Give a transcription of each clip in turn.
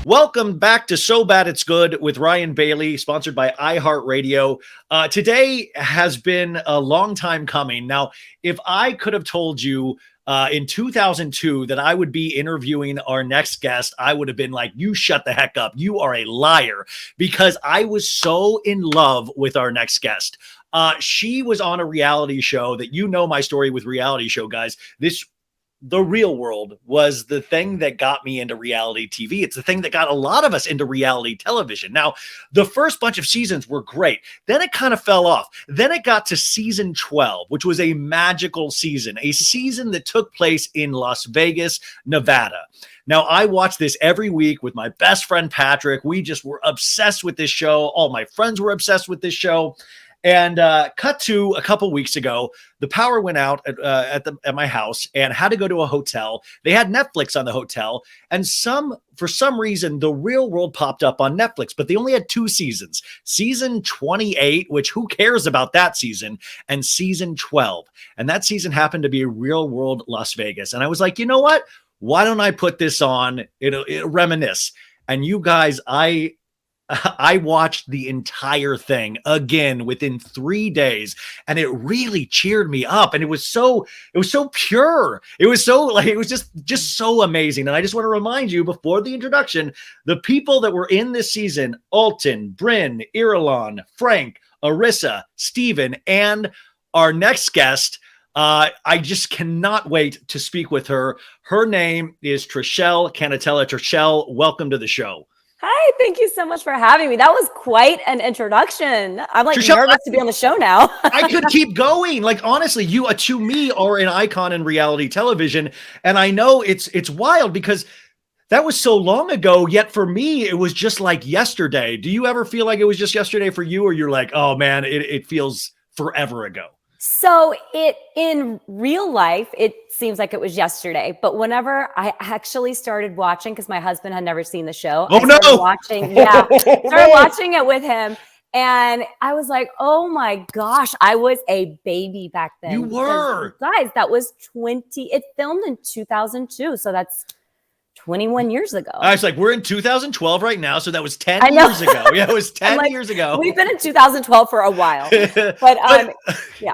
Welcome back to So Bad It's Good with Ryan Bailey, sponsored by iHeartRadio. Today has been a long time coming. Now, if I could have told you in 2002 that I would be interviewing our next guest, I would have been like, you shut the heck up. You are a liar, because I was so in love with our next guest. She was on a reality show that, you know, my story with reality show guys. The Real World was the thing that got me into reality TV. It's the thing that got a lot of us into reality television. Now, the first bunch of seasons were great. Then it kind of fell off. Then it got to season 12, which was a magical season, a season that took place in Las Vegas, Nevada. Now, I watched this every week with my best friend, Patrick. We just were obsessed with this show. All my friends were obsessed with this show. And cut to a couple weeks ago, the power went out at my house and had to go to a hotel. They had Netflix on the hotel, and for some reason, The Real World popped up on Netflix, but they only had 2 seasons. Season 28, which who cares about that season, and season 12. And that season happened to be Real World Las Vegas. And I was like, you know what? Why don't I put this on? It'll reminisce. And you guys, I watched the entire thing again within 3 days, and it really cheered me up. And it was so pure. It was just so amazing. And I just want to remind you before the introduction, the people that were in this season: Alton, Bryn, Irulan, Frank, Arissa, Steven, and our next guest. I just cannot wait to speak with her. Her name is Trishelle Cannatella. Trishelle, welcome to the show. Hi, thank you so much for having me. That was quite an introduction. I'm like Trishelle, nervous to be on the show now. I could keep going. Like, honestly, you to me are an icon in reality television. And I know it's wild because that was so long ago, yet for me, it was just like yesterday. Do you ever feel like it was just yesterday for you, or you're like, oh man, it feels forever ago? So in real life, it seems like it was yesterday. But whenever I actually started watching, because my husband had never seen the show. Started watching it with him. And I was like, oh my gosh, I was a baby back then. You were. Guys, that was it filmed in 2002. So that's 21 years ago. I was like, we're in 2012 right now. So that was 10 years ago. Yeah, it was 10 years ago. We've been in 2012 for a while. But yeah.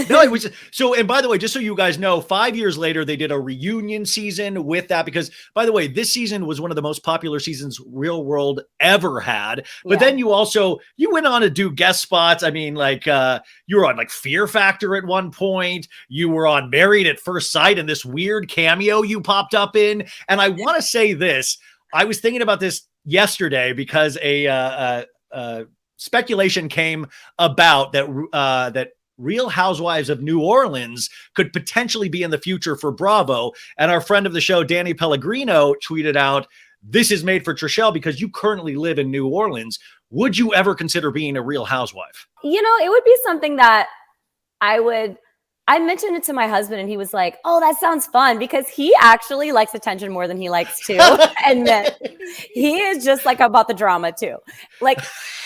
No, it was so. And by the way, just so you guys know, 5 years later, they did a reunion season with that, because, by the way, this season was one of the most popular seasons Real World ever had. But then you went on to do guest spots. I mean, like you were on like Fear Factor at one point. You were on Married at First Sight, and this weird cameo you popped up in. And I want to say this. I was thinking about this yesterday because a speculation came about that Real Housewives of New Orleans could potentially be in the future for Bravo. And our friend of the show, Danny Pellegrino, tweeted out, "This is made for Trishelle because you currently live in New Orleans. Would you ever consider being a Real Housewife?" You know, it would be something that I mentioned it to my husband, and he was like, oh, that sounds fun, because he actually likes attention more than he likes to admit. He is just like about the drama too. Like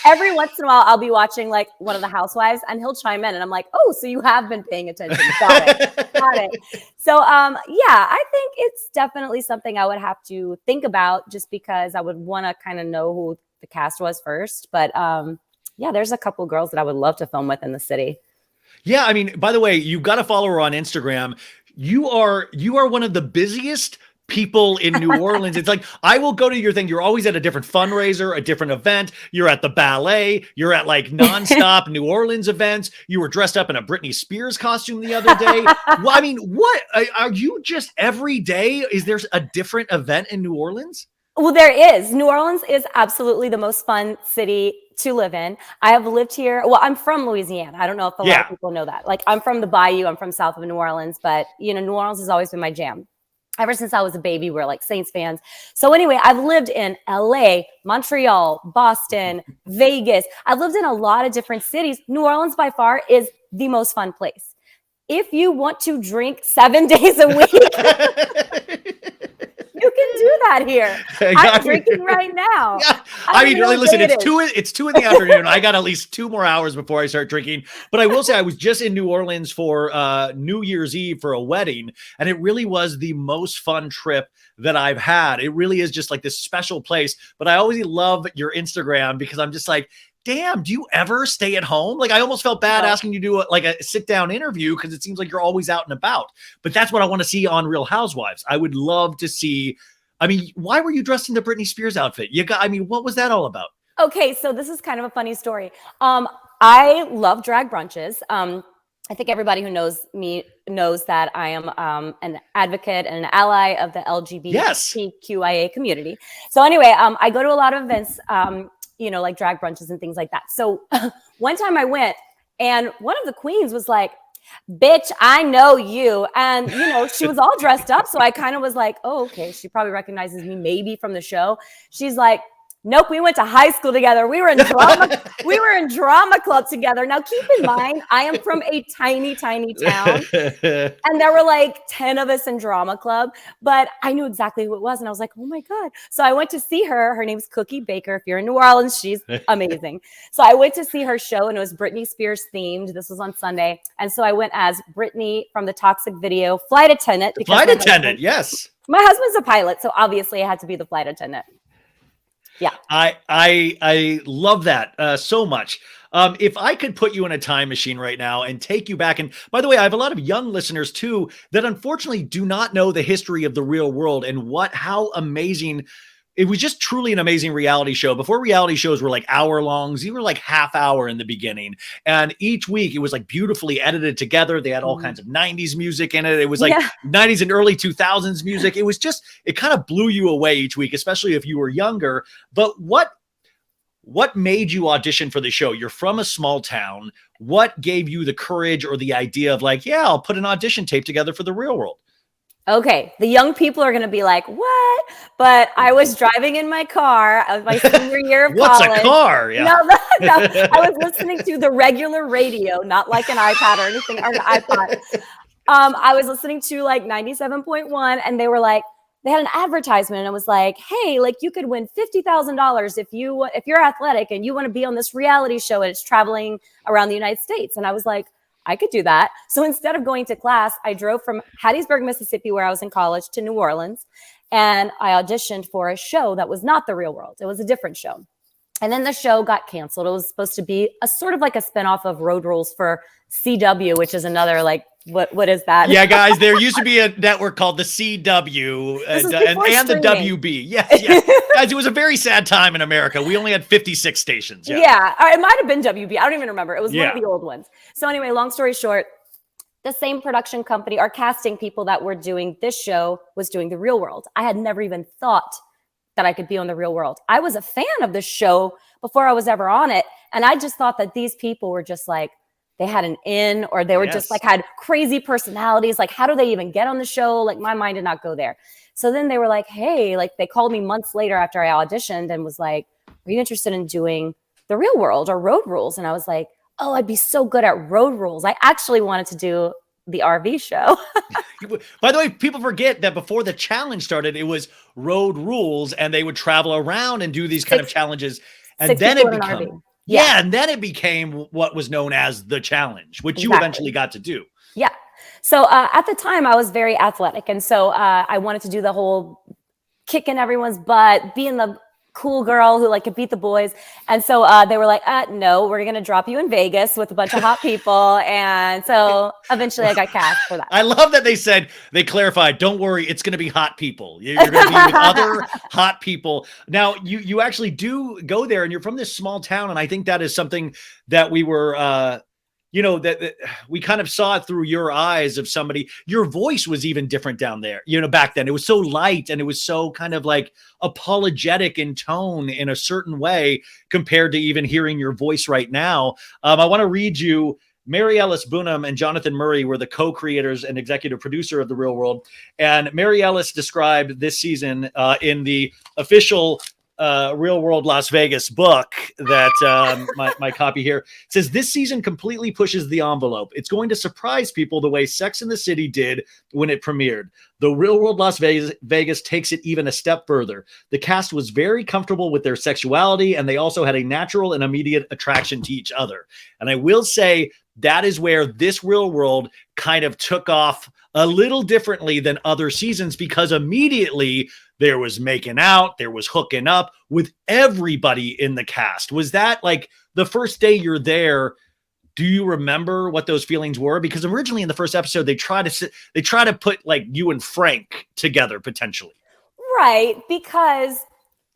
every once in a while I'll be watching like one of the Housewives and he'll chime in and I'm like, oh, so you have been paying attention. Got it. So yeah, I think it's definitely something I would have to think about, just because I would want to kind of know who the cast was first. But yeah, there's a couple girls that I would love to film with in the city. Yeah, I mean, by the way, you've got to follow her on Instagram. You are one of the busiest people in New Orleans. It's like, I will go to your thing. You're always at a different fundraiser, a different event. You're at the ballet. You're at like nonstop New Orleans events. You were dressed up in a Britney Spears costume the other day. Well, I mean, what are you just every day? Is there a different event in New Orleans? Well, there is. New Orleans is absolutely the most fun city to live in. I have lived here. Well, I'm from Louisiana. I don't know if a lot of people know that. Like, I'm from the Bayou. I'm from south of New Orleans, but you know, New Orleans has always been my jam. Ever since I was a baby, we're like Saints fans. So anyway, I've lived in LA, Montreal, Boston, Vegas. I've lived in a lot of different cities. New Orleans by far is the most fun place. If you want to drink 7 days a week, you can do that here? I'm drinking right now. Yeah. I mean, listen, it's 2 in the afternoon. I got at least 2 more hours before I start drinking. But I will say I was just in New Orleans for New Year's Eve for a wedding, and it really was the most fun trip that I've had. It really is just like this special place. But I always love your Instagram because I'm just like, damn, do you ever stay at home? Like, I almost felt bad asking you to do a sit-down interview because it seems like you're always out and about. But that's what I want to see on Real Housewives. I would love to see. I mean, why were you dressed in the Britney Spears outfit? What was that all about? Okay, so this is kind of a funny story. I love drag brunches. I think everybody who knows me knows that I am an advocate and an ally of the LGBTQIA community. So anyway, I go to a lot of events, like drag brunches and things like that. So one time I went and one of the queens was like, bitch, I know you. And, she was all dressed up. So I kind of was like, oh, okay. She probably recognizes me maybe from the show. She's like, nope, we went to high school together. We were in drama club together. Now, keep in mind, I am from a tiny, tiny town. And there were like 10 of us in drama club, but I knew exactly who it was. And I was like, oh my God. So I went to see her. Her name's Cookie Baker. If you're in New Orleans, she's amazing. So I went to see her show and it was Britney Spears themed. This was on Sunday. And so I went as Britney from the Toxic video, flight attendant. Flight attendant, yes. My husband's a pilot. So obviously I had to be the flight attendant. Yeah, I love that so much. If I could put you in a time machine right now and take you back, and by the way, I have a lot of young listeners too that unfortunately do not know the history of the Real World and how amazing. It was just truly an amazing reality show. Before reality shows were like hour longs, you were like half hour in the beginning. And each week it was like beautifully edited together. They had all kinds of 90s music in it. It was like 90s and early 2000s music. It was just, it kind of blew you away each week, especially if you were younger. But what made you audition for the show? You're from a small town. What gave you the courage or the idea of like, yeah, I'll put an audition tape together for the Real World? Okay, the young people are going to be like, what? But I was driving in my car of my senior year of college. What's a car? Yeah. No, I was listening to the regular radio, not like an iPad or anything, or an iPod. I was listening to like 97.1 and they had an advertisement and it was like, hey, like you could win $50,000 if you're athletic and you want to be on this reality show and it's traveling around the United States. And I was like, I could do that. So instead of going to class, I drove from Hattiesburg, Mississippi, where I was in college, to New Orleans. And I auditioned for a show that was not the Real World. It was a different show. And then the show got canceled. It was supposed to be a sort of like a spinoff of Road Rules for CW, which is another like, what is that? Yeah, guys, there used to be a network called the CW and the WB. Yes. Guys, it was a very sad time in America. We only had 56 stations. Yeah, it might have been WB. I don't even remember. It was one of the old ones. So anyway, long story short, the same production company, our casting people that were doing this show was doing the Real World. I had never even thought that I could be on the Real World. I was a fan of the show before I was ever on it. And I just thought that these people were just like, they had an in, or they were just like had crazy personalities. Like, how do they even get on the show? Like, my mind did not go there. So then they were like, hey, like they called me months later after I auditioned and was like, are you interested in doing the Real World or Road Rules? And I was like, oh, I'd be so good at Road Rules. I actually wanted to do the RV show. By the way, people forget that before the challenge started, it was Road Rules and they would travel around and do these kind of challenges. And then it became... Yeah, and then it became what was known as the challenge, which you eventually got to do. Yeah. So at the time, I was very athletic. And so I wanted to do the whole kicking everyone's butt, being the cool girl who like could beat the boys. And so they were like, no, we're going to drop you in Vegas with a bunch of hot people. And so eventually I got cast for that. I love that they clarified, don't worry, it's going to be hot people. You're going to be with other hot people. Now you actually do go there and you're from this small town. And I think that is something that we were, that we kind of saw it through your eyes of somebody. Your voice was even different down there, back then. It was so light and it was so kind of like apologetic in tone in a certain way compared to even hearing your voice right now. I want to read you. Mary Ellis Boonham and Jonathan Murray were the co-creators and executive producer of The Real World. And Mary Ellis described this season in the official Real World Las Vegas book that my copy here says this season completely pushes the envelope. It's going to surprise people the way Sex and the City did when it premiered. The Real World Las Vegas takes it even a step further. The cast was very comfortable with their sexuality, and they also had a natural and immediate attraction to each other. And I will say that is where this Real World kind of took off a little differently than other seasons, because immediately there was making out, there was hooking up with everybody in the cast. Was that like the first day you're there? Do you remember what those feelings were? Because originally in the first episode, they try to put like you and Frank together potentially. Right, because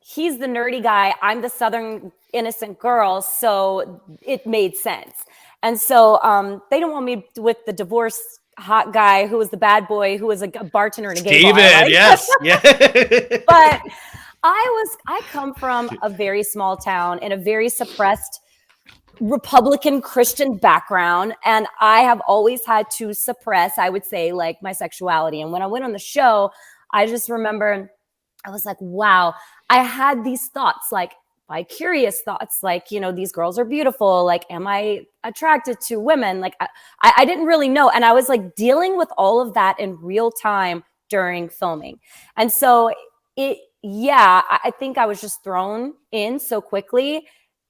he's the nerdy guy. I'm the Southern innocent girl. So it made sense. And so they don't want me with the divorced hot guy who was the bad boy, who was a bartender in a gay bar. Like. Yes. Yeah. But I come from a very small town in a very suppressed Republican Christian background. And I have always had to suppress, I would say, like my sexuality. And when I went on the show, I just remember I was like, wow, I had these thoughts, like curious thoughts, like, you know, these girls are beautiful. Like, am I attracted to women? Like, I didn't really know. And I was like dealing with all of that in real time during filming. And so I think I was just thrown in so quickly.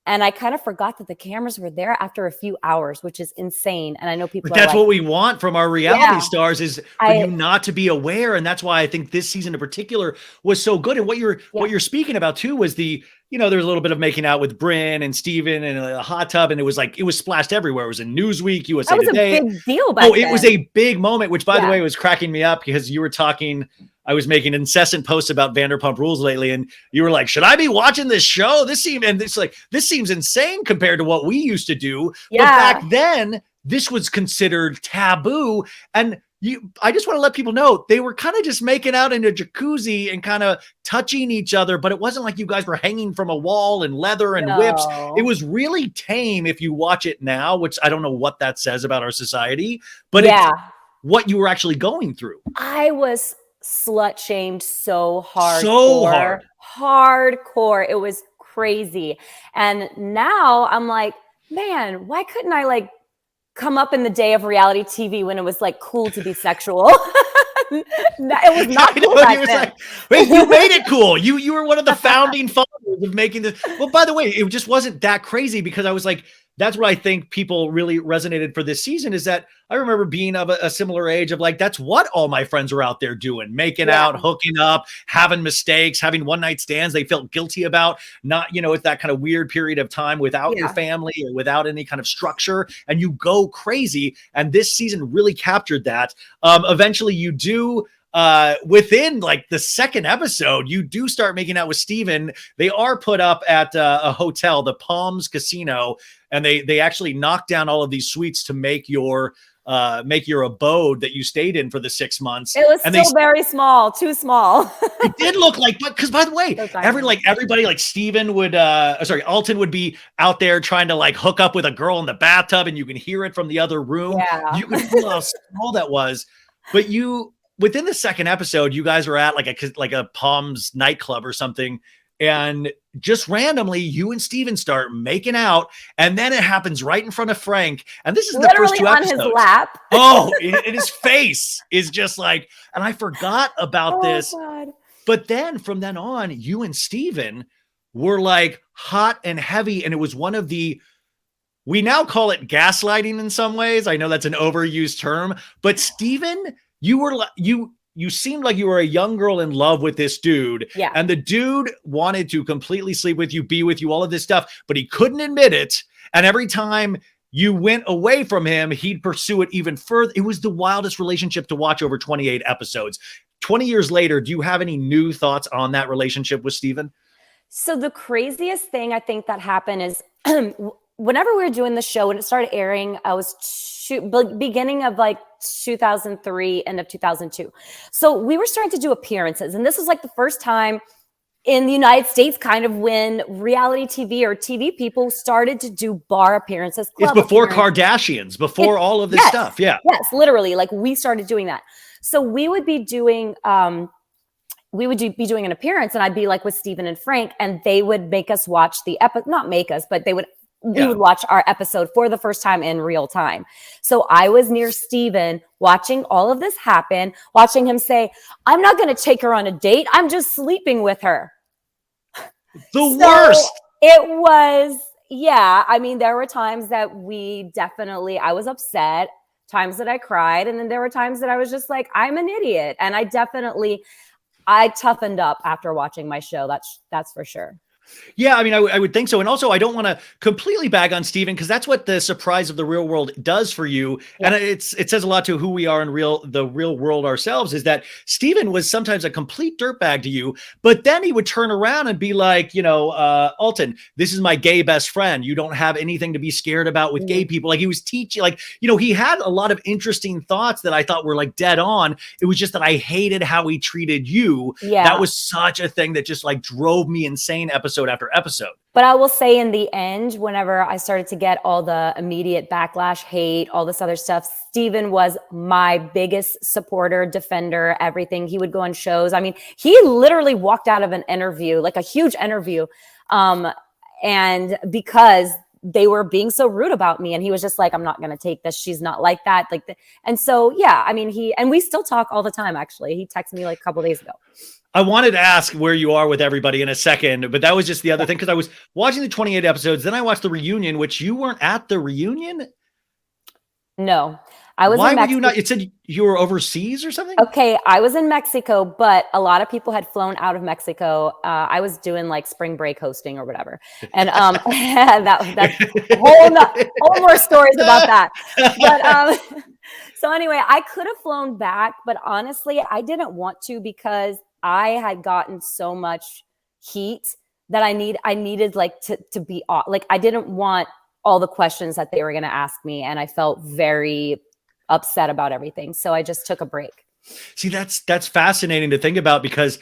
And I kind of forgot that the cameras were there after a few hours, which is insane. And I know people. But that's what we want from our reality stars, is for you not to be aware. And that's why I think this season in particular was so good. And what you're speaking about too was the, you know, there's a little bit of making out with Brynn and Steven in a hot tub. And it was splashed everywhere. It was in Newsweek, USA Today. That was a big deal back then. It was a big moment, which by the way was cracking me up, because you were talking, I was making incessant posts about Vanderpump Rules lately, and you were like, should I be watching this show? This seems insane compared to what we used to do. Yeah. But back then, this was considered taboo. And I just want to let people know, they were kind of just making out in a jacuzzi and kind of touching each other, but it wasn't like you guys were hanging from a wall and leather and whips. It was really tame if you watch it now, which I don't know what that says about our society, but it's what you were actually going through. I was slut shamed so hard. Hardcore. It was crazy. And now I'm like, man, why couldn't I like come up in the day of reality TV when it was like cool to be sexual? It was not cool back then. Like, wait, you made it cool. You were one of the founding fathers of making this. Well, by the way, it just wasn't that crazy, because I was like, that's what I think people really resonated for this season, is that I remember being of a similar age of like, that's what all my friends were out there doing, making out, hooking up, having mistakes, having one night stands they felt guilty about, not, you know, it's that kind of weird period of time without your family or without any kind of structure, and you go crazy. And this season really captured that. Eventually you do, within like the second episode, you do start making out with Steven. They are put up at a hotel, the Palms Casino, and they actually knock down all of these suites to make your abode that you stayed in for the 6 months. It was still very small, too small. It did look like, but because by the way, everybody like Steven would, Alton would be out there trying to like hook up with a girl in the bathtub, and you can hear it from the other room. Yeah. You could feel how small that was. But within the second episode, you guys were at like a Palms nightclub or something, and just randomly, you and Steven start making out, and then it happens right in front of Frank. And this is literally the first 2 episodes. On his lap. And his face is just like, and I forgot about this. God. But then from then on, you and Steven were like hot and heavy, and it was one of the, we now call it gaslighting in some ways. I know that's an overused term, but Steven, you seemed like you were a young girl in love with this dude. Yeah. And the dude wanted to completely sleep with you, be with you, all of this stuff, but he couldn't admit it. And every time you went away from him, he'd pursue it even further. It was the wildest relationship to watch over 28 episodes. 20 years later, do you have any new thoughts on that relationship with Steven? So the craziest thing I think that happened is whenever we were doing the show, when it started airing, I was beginning of like 2003, end of 2002. So we were starting to do appearances. And this was like the first time in the United States, kind of when reality TV or TV people started to do bar appearances. It's before Kardashians, before all of this stuff. Yeah. Yes, literally. Like we started doing that. So we would be doing we would be doing an appearance, and I'd be like with Steven and Frank, and they would make us watch the episode, not make us, but we would watch our episode for the first time in real time. So I was near Steven watching all of this happen, watching him say, I'm not going to take her on a date. I'm just sleeping with her. The worst. It was, yeah. I mean, there were times that I was upset, times that I cried. And then there were times that I was just like, I'm an idiot. And I toughened up after watching my show. That's for sure. Yeah, I mean, I would think so. And also, I don't want to completely bag on Steven, because that's what the surprise of the real world does for you. Yeah. And it says a lot to who we are in the real world ourselves, is that Steven was sometimes a complete dirtbag to you, but then he would turn around and be like, Alton, this is my gay best friend. You don't have anything to be scared about with gay people. Like, he was teaching, like, he had a lot of interesting thoughts that I thought were like dead on. It was just that I hated how he treated you. Yeah. That was such a thing that just like drove me insane episode after episode. But I will say, in the end, whenever I started to get all the immediate backlash, hate, all this other stuff, Steven was my biggest supporter, defender, everything. He would go on shows. I mean, he literally walked out of an interview, like a huge interview, and because they were being so rude about me, and he was just like, I'm not going to take this. She's not like that. And so, yeah, I mean, we still talk all the time. Actually, he texted me like a couple of days ago. I wanted to ask where you are with everybody in a second, but that was just the other thing, because I was watching the 28 episodes, then I watched the reunion, which you weren't at the reunion. No, I was. Why were you not? It said you were overseas or something. Okay, I was in Mexico, but a lot of people had flown out of Mexico. I was doing like spring break hosting or whatever, and that's whole more stories about that. But so anyway, I could have flown back, but honestly, I didn't want to, because I had gotten so much heat that I needed like to be off. Like, I didn't want all the questions that they were going to ask me, and I felt very upset about everything. So I just took a break. See, that's fascinating to think about, because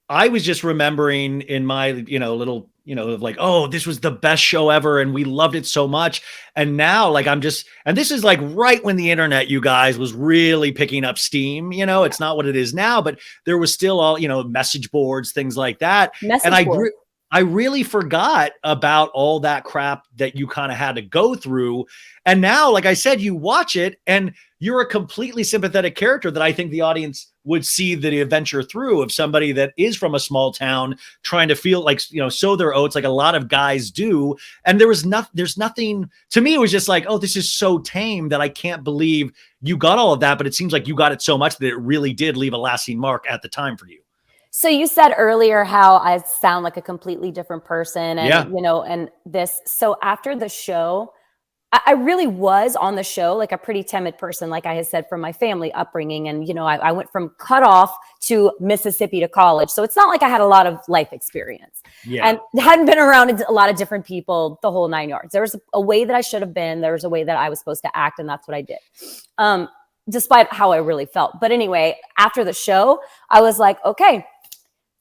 I was just remembering in my, little, of like, oh, this was the best show ever, and we loved it so much. And now, like, and this is like right when the internet, you guys, was really picking up steam. It's not what it is now, but there was still all, message boards, things like that. I really forgot about all that crap that you kind of had to go through. And now, like I said, you watch it and you're a completely sympathetic character that I think the audience would see the adventure through, of somebody that is from a small town trying to feel like, sow their oats like a lot of guys do. And there's nothing, to me, it was just like, oh, this is so tame that I can't believe you got all of that. But it seems like you got it so much that it really did leave a lasting mark at the time for you. So you said earlier how I sound like a completely different person, and, and this. So after the show, I really was on the show like a pretty timid person, like I had said, from my family upbringing. And, I went from cut off to Mississippi to college. So it's not like I had a lot of life experience, and hadn't been around a lot of different people, the whole 9 yards. There was a way that I should have been. There was a way that I was supposed to act, and that's what I did, despite how I really felt. But anyway, after the show, I was like, okay,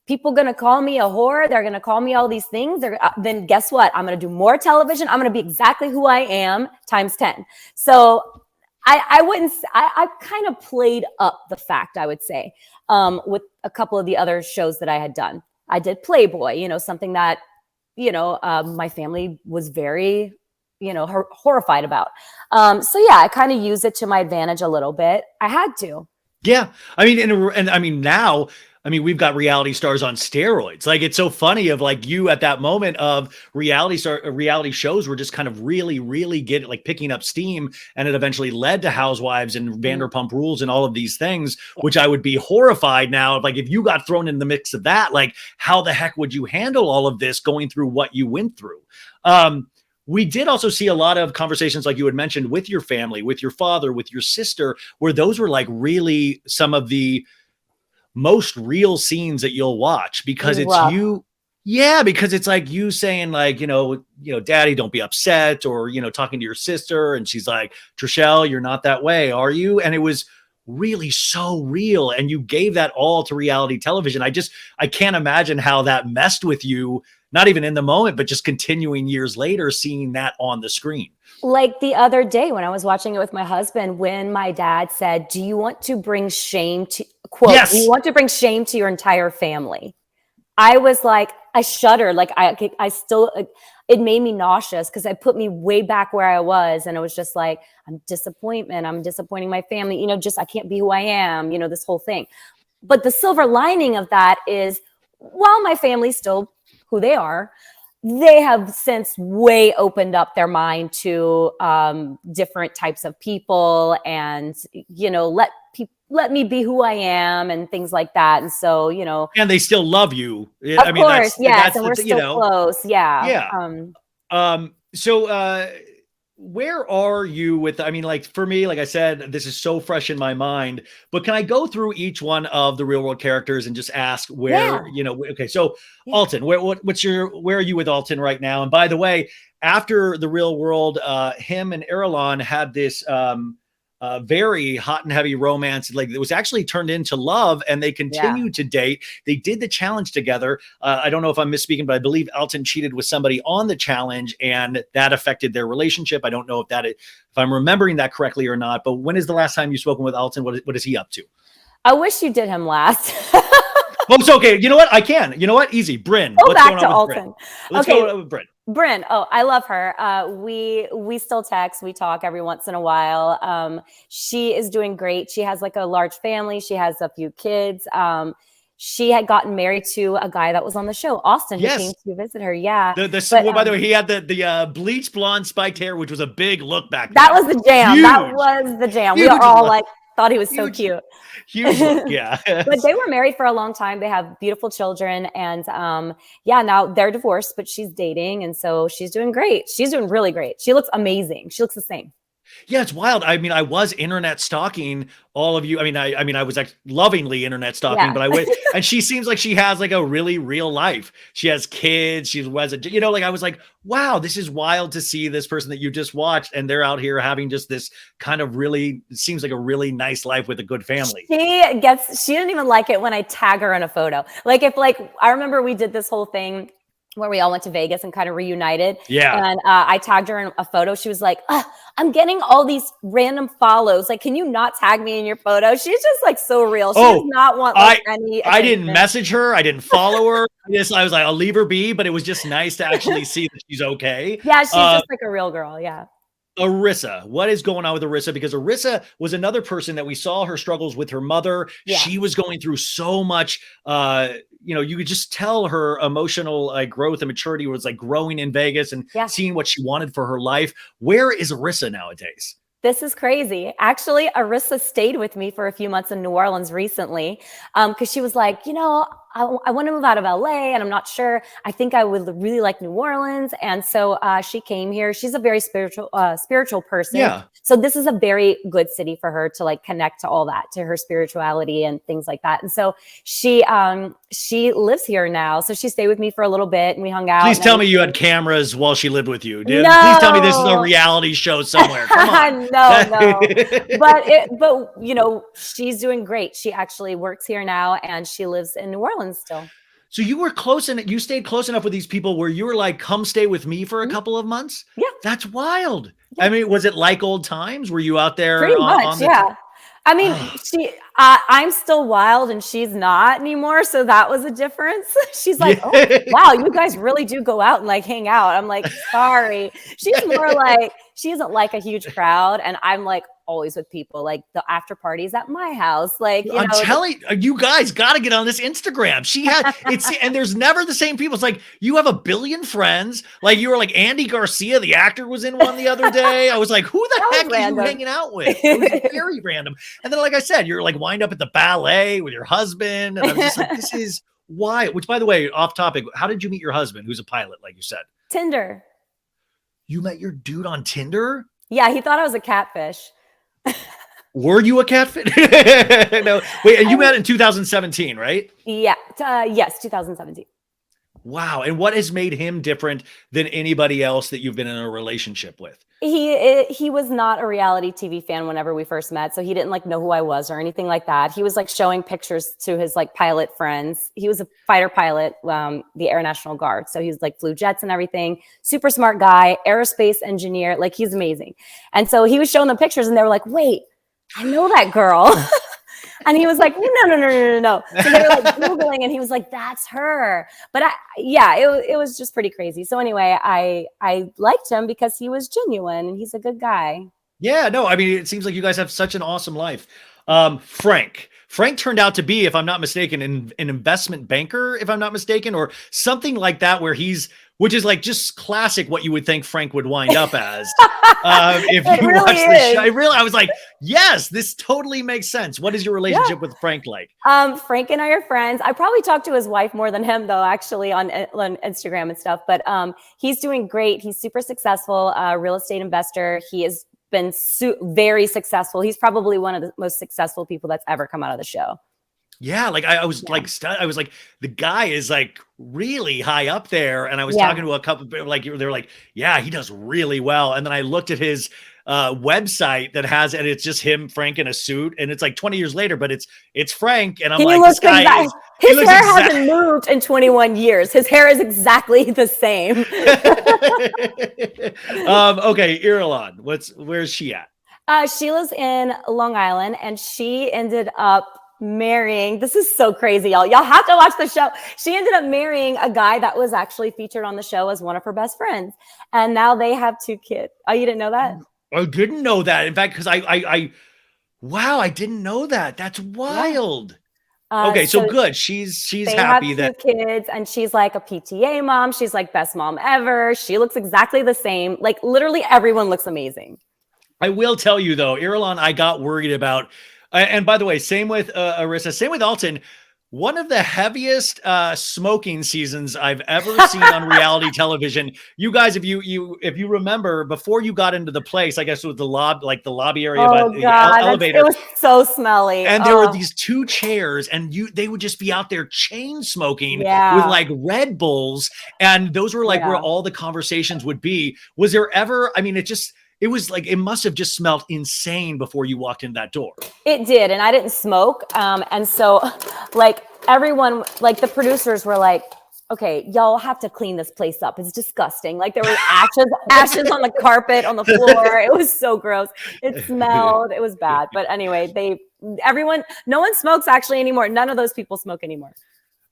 people going to call me a whore. They're going to call me all these things. Then guess what? I'm going to do more television. I'm going to be exactly who I am times 10. So I kind of played up the fact, I would say, with a couple of the other shows that I had done. I did Playboy, something that, my family was very, horrified about. So yeah, I kind of used it to my advantage a little bit. I had to. Yeah. I mean, and I mean, now, we've got reality stars on steroids. Like, it's so funny of like you at that moment of reality shows were just kind of really, really picking up steam. And it eventually led to Housewives and Vanderpump Rules and all of these things, which I would be horrified now. Like, if you got thrown in the mix of that, like, how the heck would you handle all of this going through what you went through? We did also see a lot of conversations, like you had mentioned, with your family, with your father, with your sister, where those were like really some of the most real scenes that you'll watch, because it's you. Yeah. Because it's like you saying like, daddy, don't be upset, or, talking to your sister. And she's like, Trishelle, you're not that way, are you? And it was really so real. And you gave that all to reality television. I can't imagine how that messed with you, not even in the moment, but just continuing years later, seeing that on the screen. Like the other day when I was watching it with my husband, when my dad said, do you want to bring shame to quote, Yes. you want to bring shame to your entire family. I was like, I shuddered. Like I still, it made me nauseous because it put me way back where I was. And it was just like, I'm disappointing my family, you know, just, I can't be who I am, you know, this whole thing. But the silver lining of that is, while my family's still who they are, they have since way opened up their mind to different types of people and, you know, let me be who I am and things like that. And so, you know. And they still love you. Of course, yes. And we're still close. Yeah. Yeah. So where are you with, I mean, like for me, like I said, this is so fresh in my mind, but can I go through each one of the real world characters and just ask where, you know, okay. So Alton, where are you with Alton right now? And by the way, after the real world, him and Irulan had this, very hot and heavy romance. Like it was actually turned into love and they continued to date. They did the challenge together. I don't know if I'm misspeaking, but I believe Alton cheated with somebody on the challenge and that affected their relationship. I don't know if I'm remembering that correctly or not, but when is the last time you've spoken with Alton? What is he up to? I wish you did him last. Oh, it's okay. You know what? I can. You know what? Easy. Bryn. Go back to Alton. Let's go with Bryn. Bryn. Oh, I love her. We still text. We talk every once in a while. She is doing great. She has like a large family. She has a few kids. She had gotten married to a guy that was on the show, Austin, who came to visit her. Yeah. By the way, he had the bleached blonde spiked hair, which was a big look back then. That was the jam. Huge. That was the jam. We are all like, thought he was so cute. Huge look, yeah. But they were married for a long time. They have beautiful children. And now they're divorced, but she's dating. And so she's doing great. She's doing really great. She looks amazing. She looks the same. Yeah, it's wild. I mean, I was internet stalking all of you. I mean, I was like lovingly internet stalking, but I went, and she seems like she has like a really real life. She has kids. She was, you know, like I was like, wow, this is wild to see this person that you just watched, and they're out here having just this kind of really, it seems like a really nice life with a good family. She didn't even like it when I tag her in a photo. Like I remember we did this whole thing where we all went to Vegas and kind of reunited. Yeah. And I tagged her in a photo. She was like, I'm getting all these random follows. Like, can you not tag me in your photo? She's just like so real. She does not want any attention. I didn't message her. I didn't follow her. I was like, I'll leave her be, but it was just nice to actually see that she's okay. Yeah, she's just like a real girl. Yeah. Arissa, what is going on with Arissa? Because Arissa was another person that we saw her struggles with her mother. Yeah. She was going through so much, you know, you could just tell her emotional growth and maturity was like growing in Vegas and seeing what she wanted for her life. Where is Arissa nowadays? This is crazy. Actually, Arissa stayed with me for a few months in New Orleans recently because she was like, you know, I want to move out of LA and I'm not sure. I think I would really like New Orleans. And so she came here. She's a very spiritual person. Yeah. So this is a very good city for her to like connect to all that, to her spirituality and things like that. And so she lives here now. So she stayed with me for a little bit and we hung out. Please tell me you had cameras while she lived with you. Dude. No. Please tell me this is a reality show somewhere. Come on. No. But you know, she's doing great. She actually works here now and she lives in New Orleans still. So you were close and you stayed close enough with these people where you were like, come stay with me for a couple of months. Yeah. That's wild. Yeah. I mean, was it like old times? Were you out there? Pretty much, yeah. I mean, I'm still wild and she's not anymore. So that was a difference. She's like, oh, wow, you guys really do go out and like hang out. I'm like, sorry. She's more like, she isn't like a huge crowd. And I'm like always with people, like the after parties at my house. Like, I'm telling you guys got to get on this Instagram. She had and there's never the same people. It's like, you have a billion friends. Like you were like Andy Garcia, the actor was in one the other day. I was like, who the heck are you hanging out with? It was very random. And then, like I said, you're like wind up at the ballet with your husband. And I'm just like, this is why, which by the way, off topic, how did you meet your husband? Who's a pilot, like you said? Tinder. You met your dude on Tinder? Yeah. He thought I was a catfish. Were you a catfish? No. Wait, and you met in 2017, right? Yeah. Yes, 2017. Wow. And what has made him different than anybody else that you've been in a relationship with? He was not a reality TV fan whenever we first met. So he didn't like know who I was or anything like that. He was like showing pictures to his like pilot friends. He was a fighter pilot, the Air National Guard. So he was like flew jets and everything. Super smart guy, aerospace engineer. Like he's amazing. And so he was showing them pictures and they were like, wait, I know that girl. And he was like, no. So they were like Googling and he was like, that's her. But it was just pretty crazy. So anyway, I liked him because he was genuine and he's a good guy. Yeah, no, I mean, it seems like you guys have such an awesome life. Frank turned out to be, if I'm not mistaken, an investment banker, if I'm not mistaken, or something like that, which is like just classic what you would think Frank would wind up as. If you really watch the is. show, I was like, yes, this totally makes sense. What is your relationship with Frank like? Frank and I are friends. I probably talk to his wife more than him, though, actually, on Instagram and stuff. But he's doing great. He's super successful, real estate investor. He has been very successful. He's probably one of the most successful people that's ever come out of the show. Yeah, like I was like the guy is like really high up there, and I was talking to a couple of like they're like, yeah, he does really well. And then I looked at his website that has, and it's just him, Frank, in a suit, and it's like 20 years later, but it's Frank, and I'm like, this guy his hair hasn't moved in 21 years. His hair is exactly the same. Okay, Irulan, where's she at? She lives in Long Island, and she ended up marrying, this is so crazy, y'all have to watch the show. She ended up marrying a guy that was actually featured on the show as one of her best friends, and now they have 2 kids. Oh, you didn't know that? I didn't know that. In fact, because wow, I didn't know that. That's wild. Okay, so good. She's happy that 2 kids, and she's like a PTA mom. She's like best mom ever. She looks exactly the same. Like literally everyone looks amazing. I will tell you though, Irulan, I got worried about. And by the way, same with Arissa, same with Alton. One of the heaviest smoking seasons I've ever seen on reality television. You guys, if you remember, before you got into the place, I guess it was the lobby area, the elevator. It was so smelly. And there were these 2 chairs, and they would just be out there chain smoking with like Red Bulls, and those were like where all the conversations would be. Was there ever? I mean, it was like, it must have just smelled insane before you walked in that door. It did. And I didn't smoke. And so like everyone, like the producers were like, okay, y'all have to clean this place up. It's disgusting. Like there were ashes on the carpet, on the floor. It was so gross. It smelled. It was bad. But anyway, no one smokes actually anymore. None of those people smoke anymore.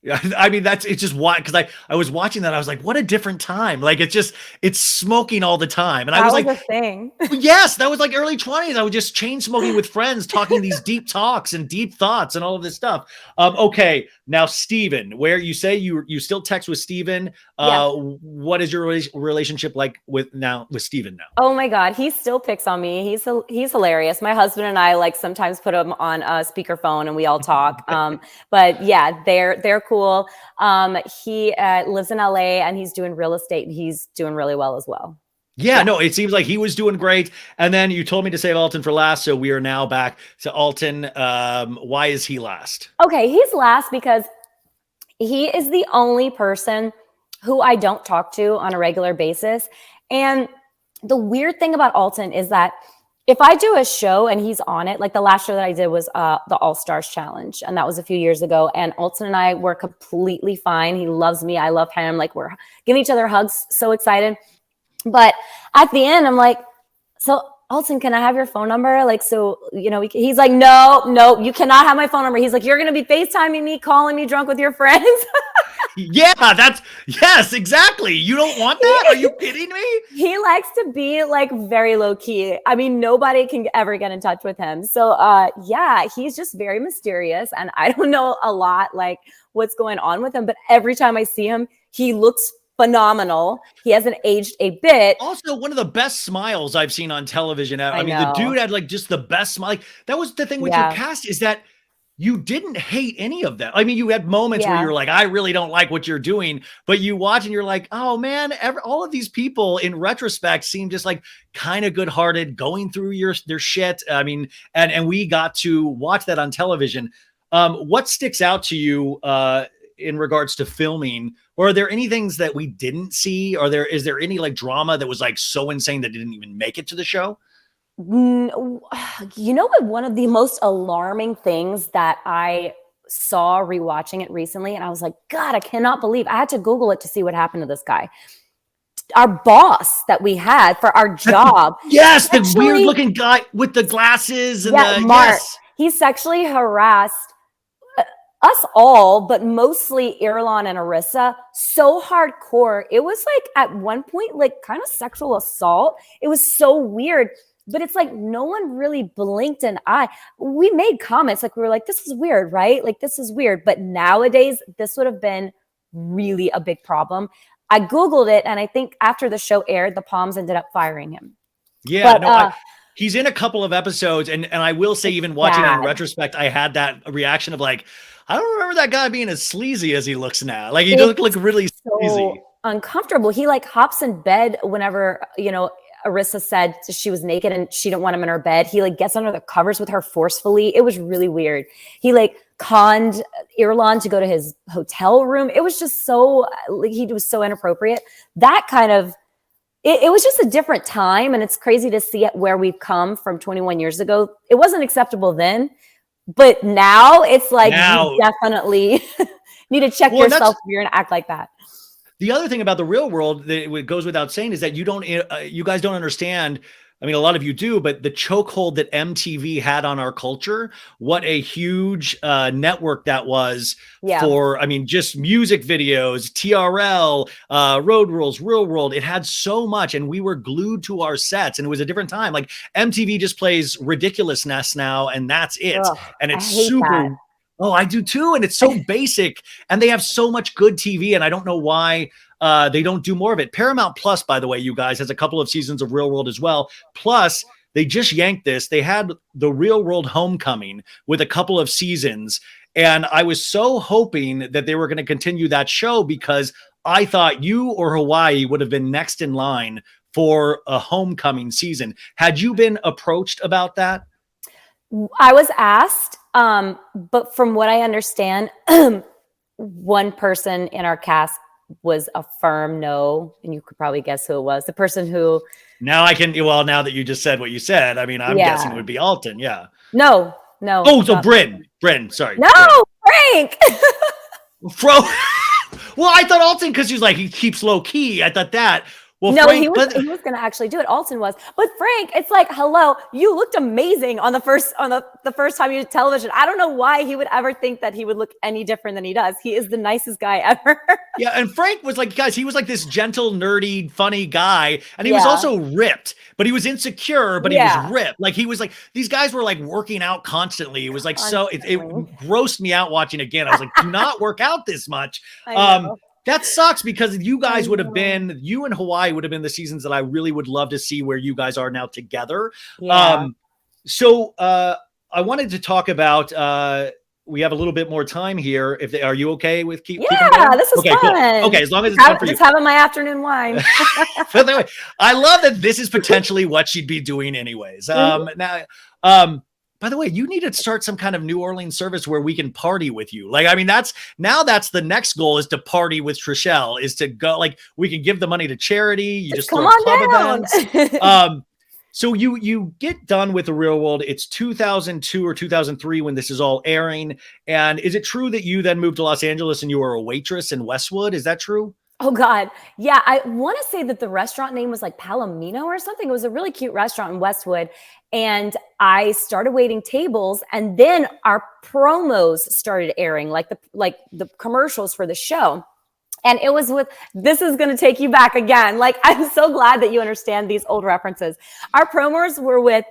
Yeah, I mean, it's just why, because I was watching that, I was like, what a different time. Like it's smoking all the time. And I was like, a thing. Yes, that was like early 20s. I was just chain smoking with friends, talking these deep talks and deep thoughts and all of this stuff. Okay, now Steven, where you say you still text with Steven. What is your relationship like with Steven now? Oh my God, he still picks on me. He's hilarious. My husband and I like sometimes put him on a speakerphone and we all talk. But yeah, they're cool. He lives in LA and he's doing real estate and he's doing really well as well. Yeah, no, it seems like he was doing great. And then you told me to save Alton for last. So we are now back to Alton. Why is he last? Okay, he's last because he is the only person who I don't talk to on a regular basis. And the weird thing about Alton is that if I do a show and he's on it, like the last show that I did was the All Stars Challenge, and that was a few years ago. And Alton and I were completely fine. He loves me. I love him. Like we're giving each other hugs. So excited. But at the end, I'm like, so Alton, can I have your phone number? Like, so, he's like, no, you cannot have my phone number. He's like, you're going to be FaceTiming me, calling me drunk with your friends. Yeah, yes, exactly. You don't want that? Are you kidding me? He likes to be like very low key. I mean, nobody can ever get in touch with him. So yeah, he's just very mysterious. And I don't know a lot like what's going on with him, but every time I see him, he looks phenomenal. He hasn't aged a bit. Also, one of the best smiles I've seen on television. I mean, the dude had like just the best smile. Like, that was the thing with your cast, is that you didn't hate any of them. I mean, you had moments where you're like, I really don't like what you're doing, but you watch and you're like, oh man, all of these people in retrospect seem just like kind of good-hearted, going through their shit. I mean, and we got to watch that on television. What sticks out to you in regards to filming? Or are there any things that we didn't see? Is there any like drama that was like so insane that didn't even make it to the show? You know what? One of the most alarming things that I saw rewatching it recently, and I was like, God, I cannot believe I had to Google it to see what happened to this guy. Our boss that we had for our job. Yes, the weird looking guy with the glasses and Mark. Yes. he sexually harassed us all, but mostly Irulan and Arissa, so hardcore. It was like at one point, like kind of sexual assault. It was so weird, but it's like no one really blinked an eye. We made comments like we were like, this is weird, right? Like this is weird. But nowadays, this would have been really a big problem. I Googled it, and I think after the show aired, the Palms ended up firing him. Yeah, no, he's in a couple of episodes, and I will say, even watching it in retrospect, I had that reaction of like, I don't remember that guy being as sleazy as he looks now. Like he does look really sleazy. Uncomfortable. He like hops in bed whenever, Arissa said she was naked and she didn't want him in her bed. He like gets under the covers with her forcefully. It was really weird. He like conned Irulan to go to his hotel room. It was just so, like, he was so inappropriate. That kind of, it was just a different time. And it's crazy to see where we've come from 21 years ago. It wasn't acceptable then, but now it's like, you definitely need to check yourself if you're going to act like that. The other thing about the real world that it goes without saying is that you guys don't understand. I mean, a lot of you do, but the chokehold that MTV had on our culture, what a huge network that was for, I mean, just music videos, TRL, Road Rules, Real World. It had so much, and we were glued to our sets, and it was a different time. Like MTV just plays ridiculousness now, and that's it. Ugh, and it's super. That. Oh, I do too. And it's so basic, and they have so much good TV, and I don't know why they don't do more of it. Paramount Plus, by the way, you guys, has a couple of seasons of Real World as well. Plus, they just yanked this. They had the Real World Homecoming with a couple of seasons, and I was so hoping that they were going to continue that show because I thought you or Hawaii would have been next in line for a homecoming season. Had you been approached about that? I was asked, but from what I understand, one person in our cast was a firm no, and you could probably guess who it was. The person who... Now I can... Well, now that you just said what you said, I mean, I'm guessing it would be Alton, yeah. No. Oh, so Bryn, sorry. No, Frank! Well, I thought Alton, because he's like, he keeps low key. I thought that... Well, no, Frank, he was going to actually do it. Alton was, but Frank, it's like, hello, you looked amazing on the first time you did television. I don't know why he would ever think that he would look any different than he does. He is the nicest guy ever. Yeah, and Frank was like, guys, he was like this gentle, nerdy, funny guy, and he was also ripped, but he was insecure, but he was ripped. Like he was like, these guys were like working out constantly. It was like it grossed me out watching again. I was like, do not work out this much. That sucks because you guys would have been, you and Hawaii would have been the seasons that I really would love to see where you guys are now together. Yeah. So I wanted to talk about, we have a little bit more time here. Are you okay with keeping going? This is fun. Cool. Okay, as long as it's fun for you. Just having my afternoon wine. By the way, I love that this is potentially what she'd be doing anyways. By the way, you need to start some kind of New Orleans service where we can party with you. Like, I mean, that's the next goal, is to party with Trishelle, is to go, like, we can give the money to charity. You just come on events. So you get done with The Real World. It's 2002 or 2003 when this is all airing. And is it true that you then moved to Los Angeles and you were a waitress in Westwood? Is that true? Oh God. Yeah. I want to say that the restaurant name was like Palomino or something. It was a really cute restaurant in Westwood. And I started waiting tables, and then our promos started airing, like the commercials for the show. And it was this is going to take you back again. Like, I'm so glad that you understand these old references. Our promos were with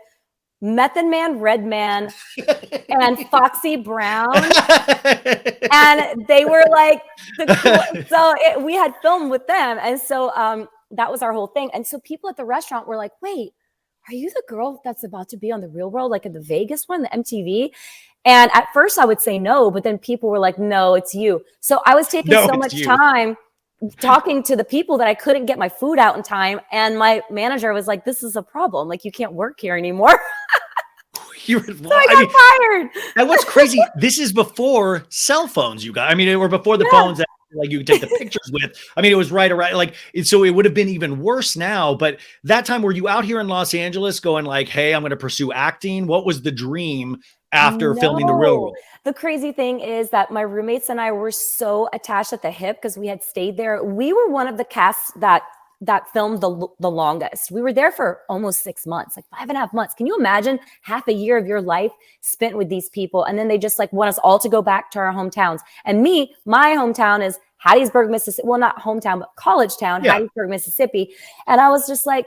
Method Man, Redman, and Foxy Brown. And they were like, we had filmed with them. And so that was our whole thing. And so people at the restaurant were like, wait, are you the girl that's about to be on The Real World, like in the Vegas one, the MTV? And at first I would say no, but then people were like, no, it's you. So I was taking so much time talking to the people that I couldn't get my food out in time. And my manager was like, this is a problem. Like, you can't work here anymore. So I got fired. And what's crazy, this is before cell phones, you guys. I mean, it were before the phones that like you could take the pictures with. I mean, it was right around, like, so it would have been even worse now. But that time, were you out here in Los Angeles going like, hey, I'm going to pursue acting? What was the dream after filming The Real World? The crazy thing is that my roommates and I were so attached at the hip because we had stayed there. We were one of the casts that that filmed the longest. We were there for almost 6 months, like 5.5 months. Can you imagine half a year of your life spent with these people? And then they just like want us all to go back to our hometowns. And my hometown is Hattiesburg, Mississippi. Well, not hometown, but college town, Hattiesburg, Mississippi. And I was just like,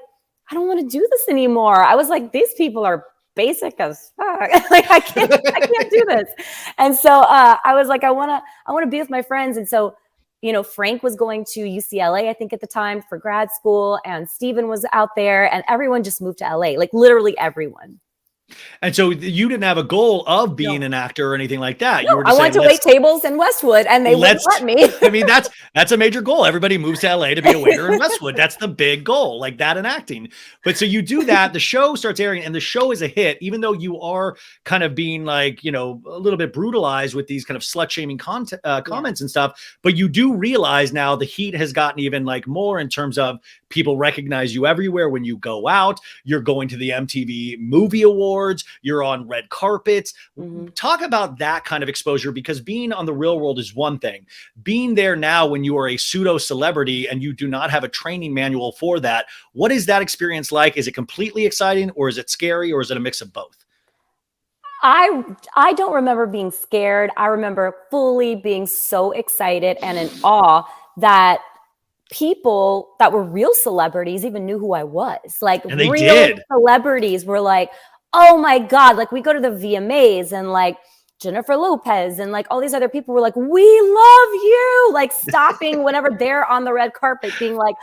I don't want to do this anymore. I was like, these people are basic as fuck. Like I can't do this. And so I was like, I want to be with my friends. And so, Frank was going to UCLA, I think at the time for grad school, and Steven was out there, and everyone just moved to LA, like literally everyone. And so you didn't have a goal of being an actor or anything like that. No, you were just I wanted to wait tables in Westwood, and they wouldn't let me. I mean, that's a major goal. Everybody moves to LA to be a waiter in Westwood. That's the big goal, like that in acting. But so you do that, the show starts airing, and the show is a hit, even though you are kind of being like, a little bit brutalized with these kind of slut-shaming comments and stuff. But you do realize now the heat has gotten even like more in terms of people recognize you everywhere when you go out. You're going to the MTV Movie Awards. You're on red carpets. Mm-hmm. Talk about that kind of exposure, because being on The Real World is one thing. Being there now when you are a pseudo celebrity and you do not have a training manual for that, what is that experience like? Is it completely exciting, or is it scary, or is it a mix of both? I don't remember being scared. I remember fully being so excited and in awe that people that were real celebrities even knew who I was. Like real celebrities were like, oh my God, like we go to the VMAs and like Jennifer Lopez and like all these other people were like, we love you, like stopping whenever they're on the red carpet being like,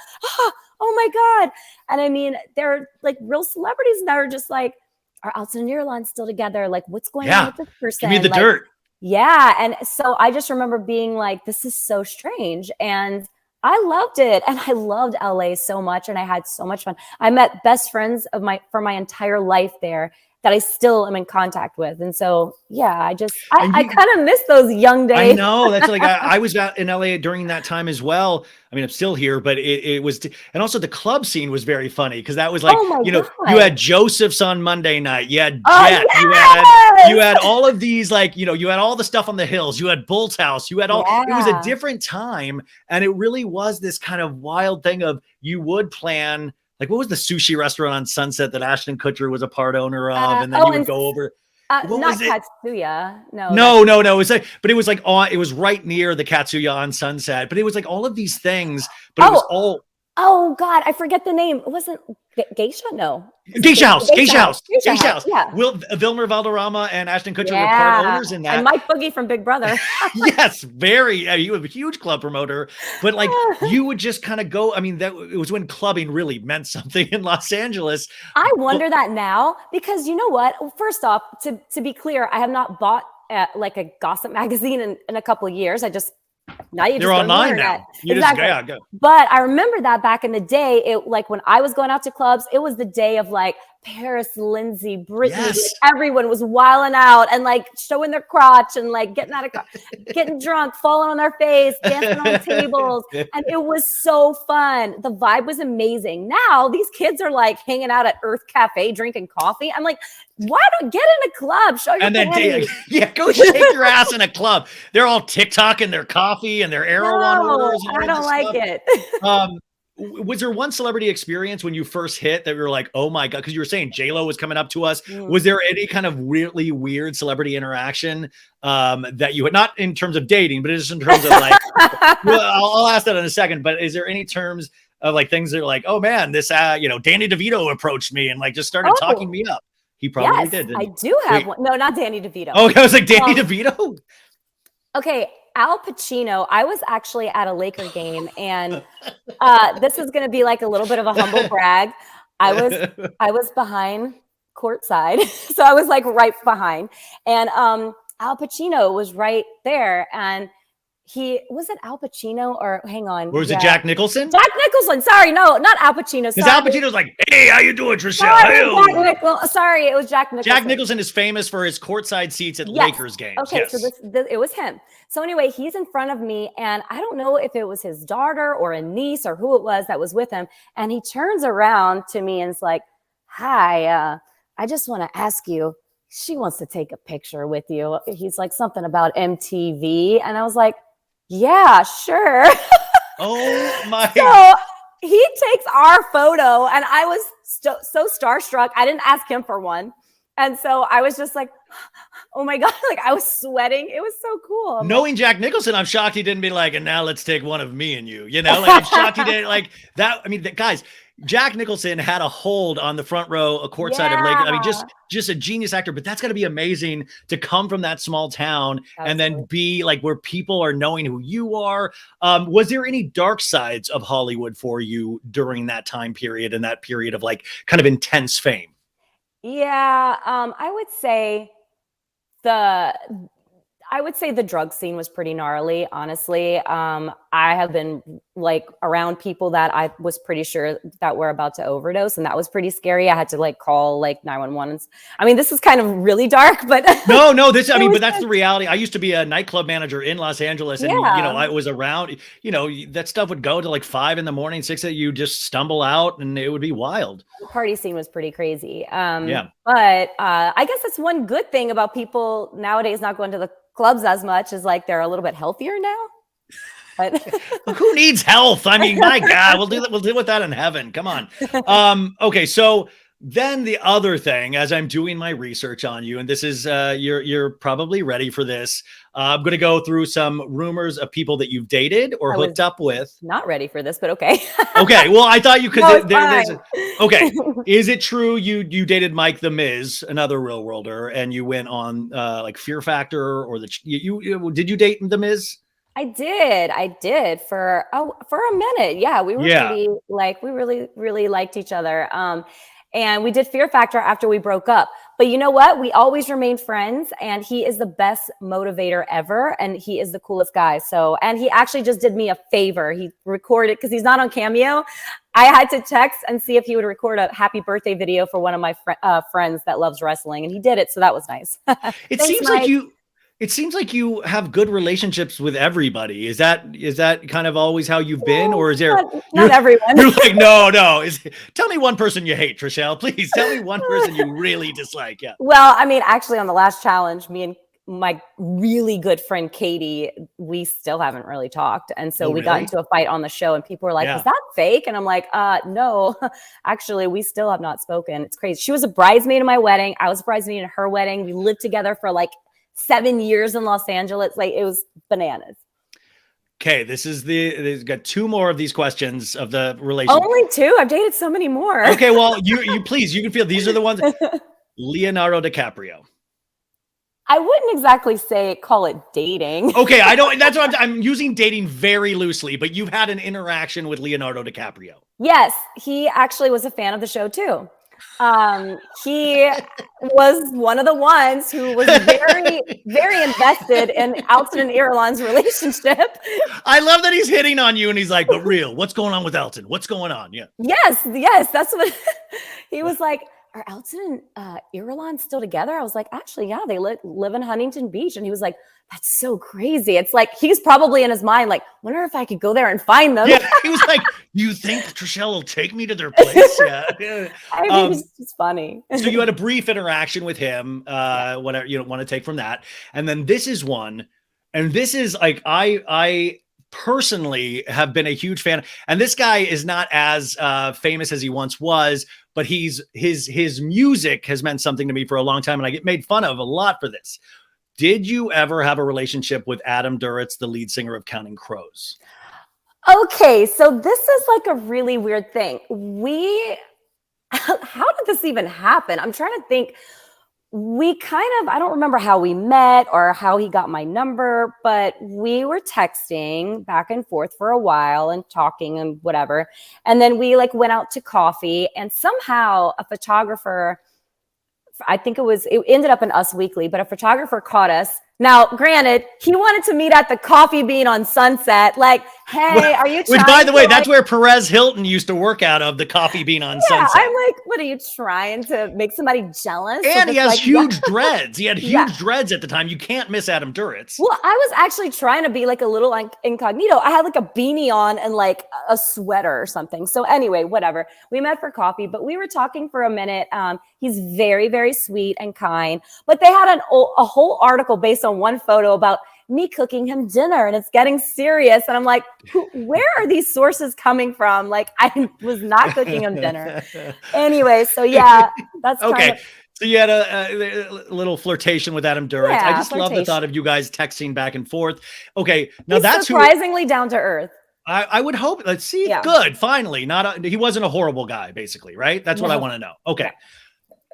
oh my God. And I mean, they're like real celebrities that are just like, are Alton and Irulan still together? Like what's going on with this person? Give me the dirt. Yeah. And so I just remember being like, this is so strange. And I loved it. And I loved LA so much. And I had so much fun. I met best friends for my entire life there that I still am in contact with. And so, yeah, I kind of miss those young days. I know. That's like, I was out in LA during that time as well. I mean, I'm still here, but it was, and also the club scene was very funny because that was like, you had Joseph's on Monday night. You had Jet. Yes! You had all of these, like, you had all the stuff on the hills. You had Bolt's house. You had all, it was a different time. And it really was this kind of wild thing of you would plan, like, what was the sushi restaurant on Sunset that Ashton Kutcher was a part owner of? And then you would go over. Not Katsuya. No. It was like, but it was like it was right near the Katsuya on Sunset. But it was like all of these things. But it was all. Oh God, I forget the name. It wasn't Geisha. No. Geisha House. Yeah. Vilmer Valderrama and Ashton Kutcher were part owners in that. And Mike Boogie from Big Brother. Yes, you were a huge club promoter, but like you would just kind of go. I mean, it was when clubbing really meant something in Los Angeles. I wonder that now because you know what? First off, to be clear, I have not bought like a gossip magazine in a couple of years. They're online now. Exactly. But I remember that back in the day, it like when I was going out to clubs, it was the day of like Paris, Lindsay, Brittany, like everyone was wilding out and like showing their crotch and like getting drunk, falling on their face, dancing on tables. And it was so fun. The vibe was amazing. Now these kids are like hanging out at Earth Cafe, drinking coffee. I'm like, why don't get in a club? Show your panties. Go shake your ass in a club. They're all TikToking their coffee and their Erewhon orders. I don't like it. Was there one celebrity experience when you first hit that you were like, oh my God, because you were saying J-Lo was coming up to us. Was there any kind of really weird celebrity interaction that you had, not in terms of dating, but just in terms of like, I'll ask that in a second, but is there any terms of like things that are like, oh man, this, Danny DeVito approached me and like just started talking me up. He probably did. I do have one. No, not Danny DeVito. Oh, I was like, Danny DeVito? Okay, Al Pacino. I was actually at a Laker game, and this is going to be like a little bit of a humble brag. I was behind courtside, so I was like right behind, and Al Pacino was right there, and was it Al Pacino or hang on? Or was it Jack Nicholson? Jack Nicholson. Sorry, no, not Al Pacino. Because Al Pacino's like, hey, how you doing, Trishelle? Sorry, it was Jack Nicholson. Jack Nicholson is famous for his courtside seats at Lakers games. Okay, so it was him. So anyway, he's in front of me, and I don't know if it was his daughter or a niece or who it was that was with him. And he turns around to me and is like, hi, I just want to ask you, she wants to take a picture with you. He's like, something about MTV. And I was like, yeah, sure. Oh my. So he takes our photo, and I was so starstruck. I didn't ask him for one. And so I was just like, oh my God, like I was sweating. It was so cool. Knowing Jack Nicholson, I'm shocked he didn't be like, and now let's take one of me and you, you know, like I'm shocked he didn't like that. I mean, guys, Jack Nicholson had a hold on the front row, a courtside of Lakers. I mean, just a genius actor, but that's got to be amazing to come from that small town and then be like where people are knowing who you are. Was there any dark sides of Hollywood for you during that time period and that period of like kind of intense fame? Yeah, I would say the drug scene was pretty gnarly, honestly. I have been like around people that I was pretty sure that were about to overdose, and that was pretty scary. I had to like call like 911. I mean, this is kind of really dark, but no, but that's the reality. I used to be a nightclub manager in Los Angeles, and I was around, that stuff would go to like 5 a.m, 6 that you just stumble out and it would be wild. The party scene was pretty crazy. But I guess that's one good thing about people nowadays not going to the clubs as much, as like they're a little bit healthier now. But who needs health? I mean, my God, we'll deal with that in heaven. Come on. Okay, so then the other thing, as I'm doing my research on you, and this is you're probably ready for this. I'm going to go through some rumors of people that you've dated or hooked up with. Not ready for this, but okay. Okay, well, I thought you could. No, okay, is it true you dated Mike the Miz, another real worlder, and you went on like Fear Factor or did you date the Miz? I did for a minute. Yeah, we were pretty like we really liked each other. And we did Fear Factor after we broke up. But you know what? We always remained friends, and he is the best motivator ever, and he is the coolest guy. So, and he actually just did me a favor. He recorded, because he's not on Cameo. I had to text and see if he would record a happy birthday video for one of my friends that loves wrestling, and he did it. So that was nice. It seems like you have good relationships with everybody. Is that kind of always how you've been, or is there not everyone? You're like, no. Tell me one person you hate, Trishelle. Please tell me one person you really dislike. Yeah. Well, I mean, actually, on the last challenge, me and my really good friend Katie, we still haven't really talked, and so we got into a fight on the show, and people were like, "Is that fake?" And I'm like, "No, actually, we still have not spoken." It's crazy. She was a bridesmaid in my wedding. I was a bridesmaid in her wedding. We lived together for like 7 years in Los Angeles. Like, it was bananas. Okay, there's got 2 more of these questions of the relationship. Only 2? I've dated so many more. Okay, well, you please, you can feel these are the ones. Leonardo DiCaprio. I wouldn't exactly call it dating. Okay, that's what I'm using dating very loosely, but you've had an interaction with Leonardo DiCaprio. Yes, he actually was a fan of the show too. He was one of the ones who was very, very invested in Alton and Irulan's relationship. I love that he's hitting on you and he's like, but real, what's going on with Alton? What's going on? Yeah. Yes. That's what he was like. Are Alton and Irulan still together? I was like, actually, yeah, they live in Huntington Beach. And he was like, that's so crazy. It's like, he's probably in his mind, like, wonder if I could go there and find them. Yeah, he was like, you think Trishelle will take me to their place? Yeah. I mean, it's funny. So you had a brief interaction with him, whatever you don't want to take from that. And then this is one, and this is like, I personally have been a huge fan, and this guy is not as famous as he once was, but his music has meant something to me for a long time, and I get made fun of a lot for this. Did you ever have a relationship with Adam Duritz, the lead singer of Counting Crows? Okay, so this is like a really weird thing. How did this even happen? I'm trying to think. I don't remember how we met or how he got my number, but we were texting back and forth for a while and talking and whatever. And then we like went out to coffee, and somehow a photographer, I think it ended up in Us Weekly, but a photographer caught us. Now, granted, he wanted to meet at the Coffee Bean on Sunset. Like, hey, are you trying? Which, by the way, that's where Perez Hilton used to work out of, the Coffee Bean on Sunset. I'm like, what are you trying to make somebody jealous? And he has huge dreads. He had huge dreads at the time. You can't miss Adam Duritz. Well, I was actually trying to be like a little incognito. I had like a beanie on and like a sweater or something. So anyway, whatever. We met for coffee, but we were talking for a minute. He's very, very sweet and kind. But they had a whole article based on one photo about me cooking him dinner, and it's getting serious. And I'm like, where are these sources coming from? Like, I was not cooking him dinner. Anyway, so yeah, that's okay. kind of. So you had a little flirtation with Adam Duritz. Yeah, I just love the thought of you guys texting back and forth. Okay, now He's that's surprisingly down to earth. I would hope. Let's see. Yeah. Good. Finally, he wasn't a horrible guy, basically, right? That's what I want to know. Okay. Yeah.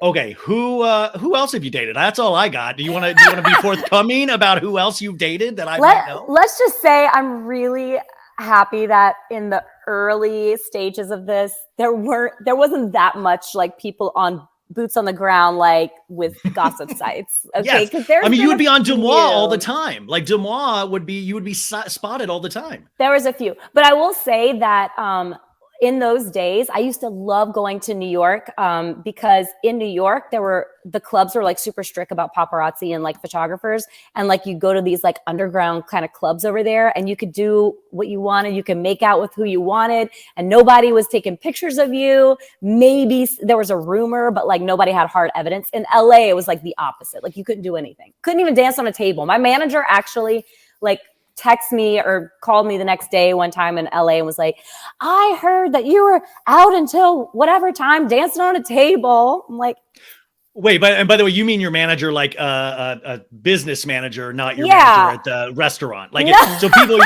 Okay. Who else have you dated? That's all I got. Do you want to be forthcoming about who else you've dated that I might know? Let's just say I'm really happy that in the early stages of this, there wasn't that much like people on boots on the ground, like with gossip sites. Okay. Yes. I mean, you would be on Demois all the time. Like Demois you would be spotted all the time. There was a few, but I will say that, in those days, I used to love going to New York, because in New York, the clubs were like super strict about paparazzi and like photographers. And like, you go to these like underground kind of clubs over there, and you could do what you wanted. You can make out with who you wanted, and nobody was taking pictures of you. Maybe there was a rumor, but like nobody had hard evidence. In LA, it was like the opposite. Like, you couldn't do anything. Couldn't even dance on a table. My manager actually like text me or called me the next day one time in LA and was like, I heard that you were out until whatever time dancing on a table. I'm like, wait, and by the way, you mean your manager, like a business manager, not your manager at the restaurant. Like, so people,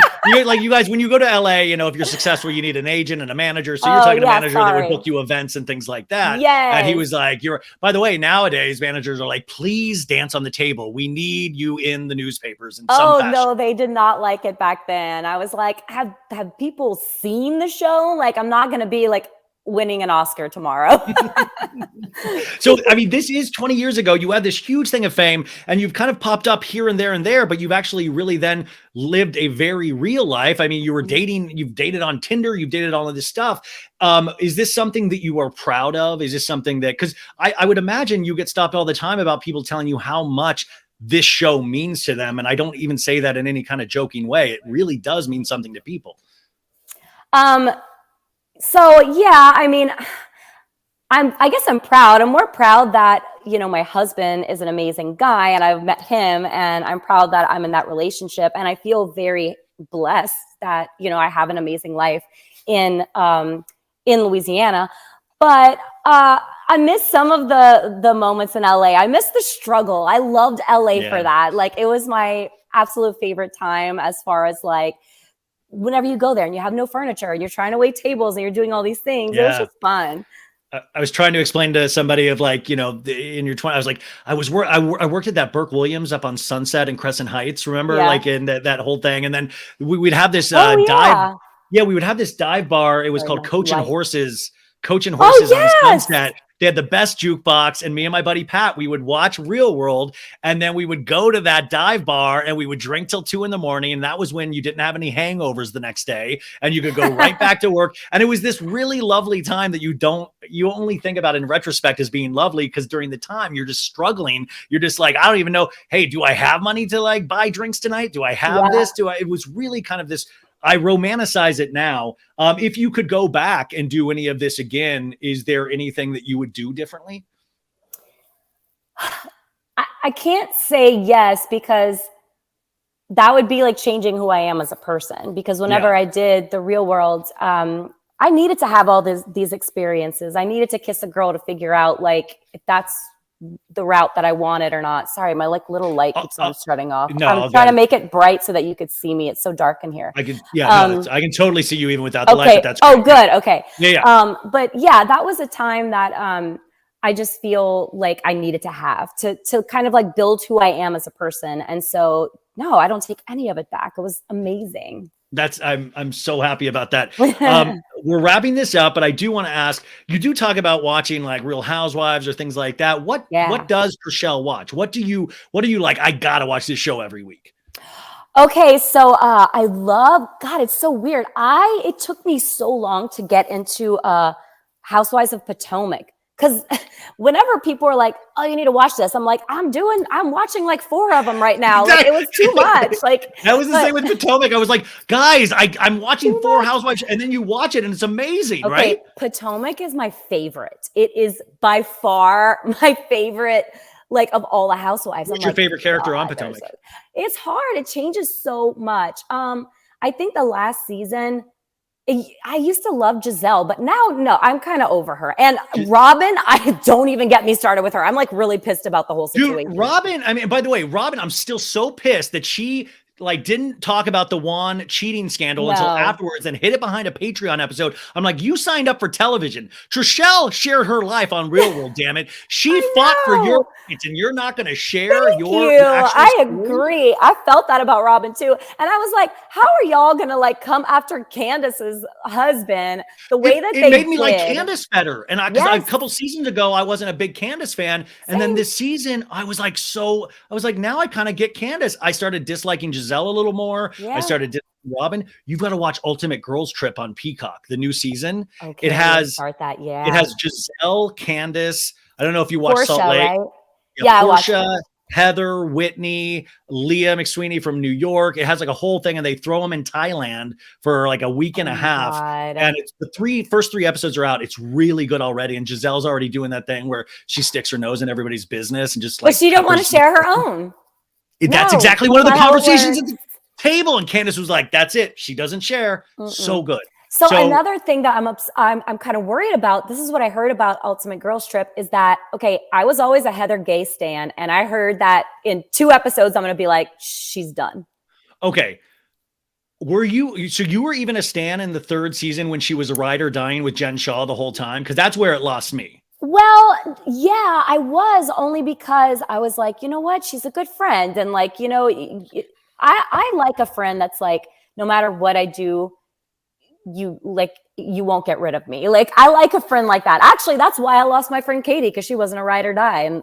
like you guys, when you go to LA, if you're successful, you need an agent and a manager. So you're talking to a manager that would book you events and things like that. Yes. And he was like, by the way, nowadays managers are like, please dance on the table. We need you in the newspapers in some fashion. No, they did not like it back then. I was like, have people seen the show? Like, I'm not going to be like winning an Oscar tomorrow. So, I mean, this is 20 years ago. You had this huge thing of fame, and you've kind of popped up here and there, but you've actually really then lived a very real life. I mean, you've dated on Tinder, you've dated all of this stuff. Is this something that you are proud of? Is this something that, because I would imagine you get stopped all the time about people telling you how much this show means to them. And I don't even say that in any kind of joking way. It really does mean something to people. So yeah, I mean, I guess I'm proud. I'm more proud that, my husband is an amazing guy and I've met him, and I'm proud that I'm in that relationship. And I feel very blessed that, I have an amazing life in Louisiana. But I miss some of the moments in LA. I miss the struggle. I loved LA for that. Like, it was my absolute favorite time, as far as like, whenever you go there and you have no furniture and you're trying to wait tables and you're doing all these things. It was just fun. I was trying to explain to somebody of like, in your 20s, I was like, I worked at that Burke Williams up on Sunset and Crescent Heights. Remember, like in that whole thing. And then we'd have this dive. Yeah, we would have this dive bar. It was called Coach and Horses on Sunset. They had the best jukebox, and me and my buddy Pat, we would watch Real World, and then we would go to that dive bar and we would drink till 2 a.m. And that was when you didn't have any hangovers the next day, and you could go right back to work. And it was this really lovely time that you only think about in retrospect as being lovely, because during the time you're just struggling. You're just like, I don't even know. Hey, do I have money to like buy drinks tonight? Do I have this? It was really kind of this. I romanticize it now. If you could go back and do any of this again, is there anything that you would do differently? I can't say yes, because that would be like changing who I am as a person. Because whenever I did the Real World, I needed to have all these experiences. I needed to kiss a girl to figure out like if that's the route that I wanted or not. Sorry, my like little light keeps on shutting off. No, I'm trying to make it bright so that you could see me. It's so dark in here. I can totally see you even without the light. But that's great. Oh, good. Okay. Yeah. But yeah, that was a time that I just feel like I needed to have to kind of like build who I am as a person. And so no, I don't take any of it back. It was amazing. I'm so happy about that. We're wrapping this up, but I do want to ask, you do talk about watching like Real Housewives or things like that. What does Trishelle watch? What do you like? I gotta watch this show every week. Okay, so I love, God, it's so weird. It took me so long to get into Housewives of Potomac. Because whenever people are like, oh, you need to watch this, I'm like, I'm watching like 4 of them right now. Like, it was too much. Like, that was the same with Potomac. I was like, guys, I'm watching 4 Housewives, and then you watch it and it's amazing, right? Potomac is my favorite. It is by far my favorite like of all the housewives. What's I'm your like, favorite character on God, Potomac? it's hard. It changes so much. I think the last season, I used to love Giselle, but now, no, I'm kind of over her. And Robin, I don't even get me started with her. I'm like really pissed about the whole situation. Dude, Robin, I mean, by the way, Robin, I'm still so pissed that she like didn't talk about the Juan cheating scandal until afterwards and hid it behind a Patreon episode. I'm like, you signed up for television. Trishelle shared her life on Real World, damn it. She fought for your rights and you're not going to share your I agree. I felt that about Robin too. And I was like, how are y'all going to like come after Candace's husband the way that it made me like Candace better. And because a couple seasons ago, I wasn't a big Candace fan. And then this season, I was like, now I kind of get Candace. I started disliking Giselle a little more. I started disliking Robin. You've got to watch Ultimate Girls Trip on Peacock, the new season. Okay, it has it has Giselle, Candace. I don't know if you watch Portia, Salt Lake. Right? Yeah, Portia, Heather, Whitney, Leah McSweeney from New York. It has like a whole thing, and they throw them in Thailand for like a week and a half. God. And it's the first three episodes are out. It's really good already. And Giselle's already doing that thing where she sticks her nose in everybody's business and just like. But she didn't want to share her own. That's exactly one of the conversations at the table. And Candace was like, "That's it. She doesn't share." So good. So another thing that I'm kind of worried about, this is what I heard about Ultimate Girls Trip, is that, okay, I was always a Heather Gay stan, and I heard that in 2 episodes, I'm going to be like, she's done. Okay. So you were even a stan in the 3rd season when she was a ride or dying with Jen Shaw the whole time? Because that's where it lost me. Well, yeah, I was, only because I was like, you know what? She's a good friend. And like, you know, I like a friend that's like, no matter what I do, you won't get rid of me. Like, I like a friend like that. Actually, that's why I lost my friend Katie, because she wasn't a ride or die. And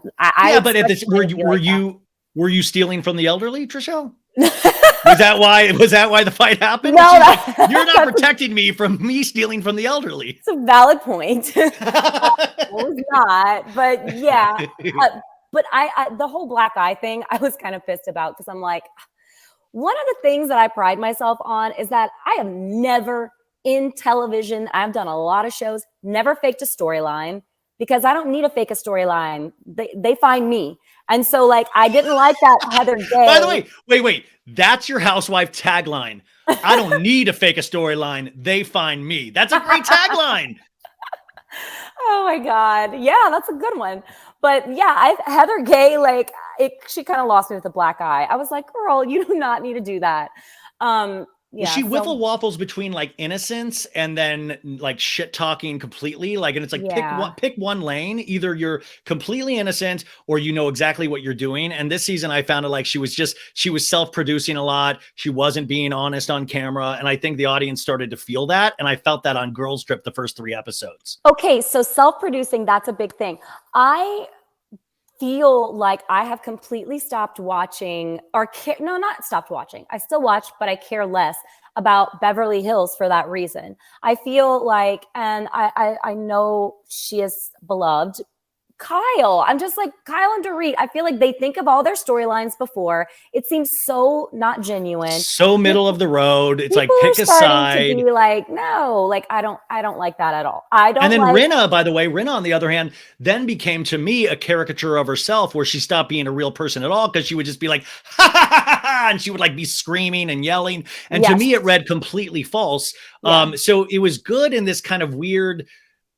were you stealing from the elderly, Trishelle? Was that why the fight happened? No, like, you're not protecting me from me stealing from the elderly. It's a valid point. It was not, but yeah. But I the whole black eye thing, I was kind of pissed about, because I'm like, one of the things that I pride myself on is that I have never in television, I've done a lot of shows, never faked a storyline, because I don't need to fake a storyline. They find me. And so, like, I didn't like that Heather Gay. By the way, wait. That's your housewife tagline. I don't need to fake a storyline. They find me. That's a great tagline. Oh, my God. Yeah, that's a good one. But, yeah, Heather Gay, like, she kind of lost me with the black eye. I was like, girl, you do not need to do that. Yeah, she wiffle waffles between like innocence and then like shit talking completely. Like, and it's like, pick one lane. Either you're completely innocent or you know exactly what you're doing. And this season I found it like she was self-producing a lot. She wasn't being honest on camera. And I think the audience started to feel that. And I felt that on Girls Trip, the first 3 episodes. Okay. So self-producing, that's a big thing. I feel like I have completely stopped watching, not stopped watching. I still watch, but I care less about Beverly Hills for that reason. I feel like, and I know she is beloved, Kyle. I'm just like, Kyle and Dorit, I feel like they think of all their storylines before. It seems so not genuine. So middle of the road. It's like, pick a side. To be like, no, like, I don't like that at all. I don't. And then Rinna, by the way, on the other hand, then became to me a caricature of herself, where she stopped being a real person at all, because she would just be like, ha ha ha ha, and she would like be screaming and yelling. And to me, it read completely false. Yeah. So it was good in this kind of weird,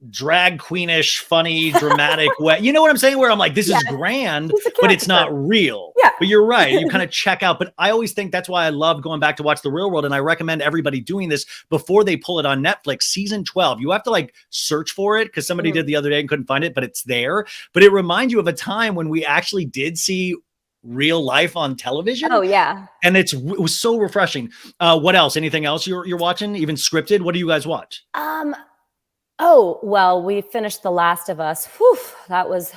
drag queenish, funny, dramatic way. You know what I'm saying? Where I'm like, this is grand, but it's not real. Yeah. But you're right. You kind of check out. But I always think that's why I love going back to watch The Real World. And I recommend everybody doing this before they pull it on Netflix. Season 12. You have to like search for it, because somebody did the other day and couldn't find it, but it's there. But it reminds you of a time when we actually did see real life on television. Oh yeah. And it was so refreshing. What else? Anything else you're watching? Even scripted? What do you guys watch? Oh, well, we finished The Last of Us. Whew, that was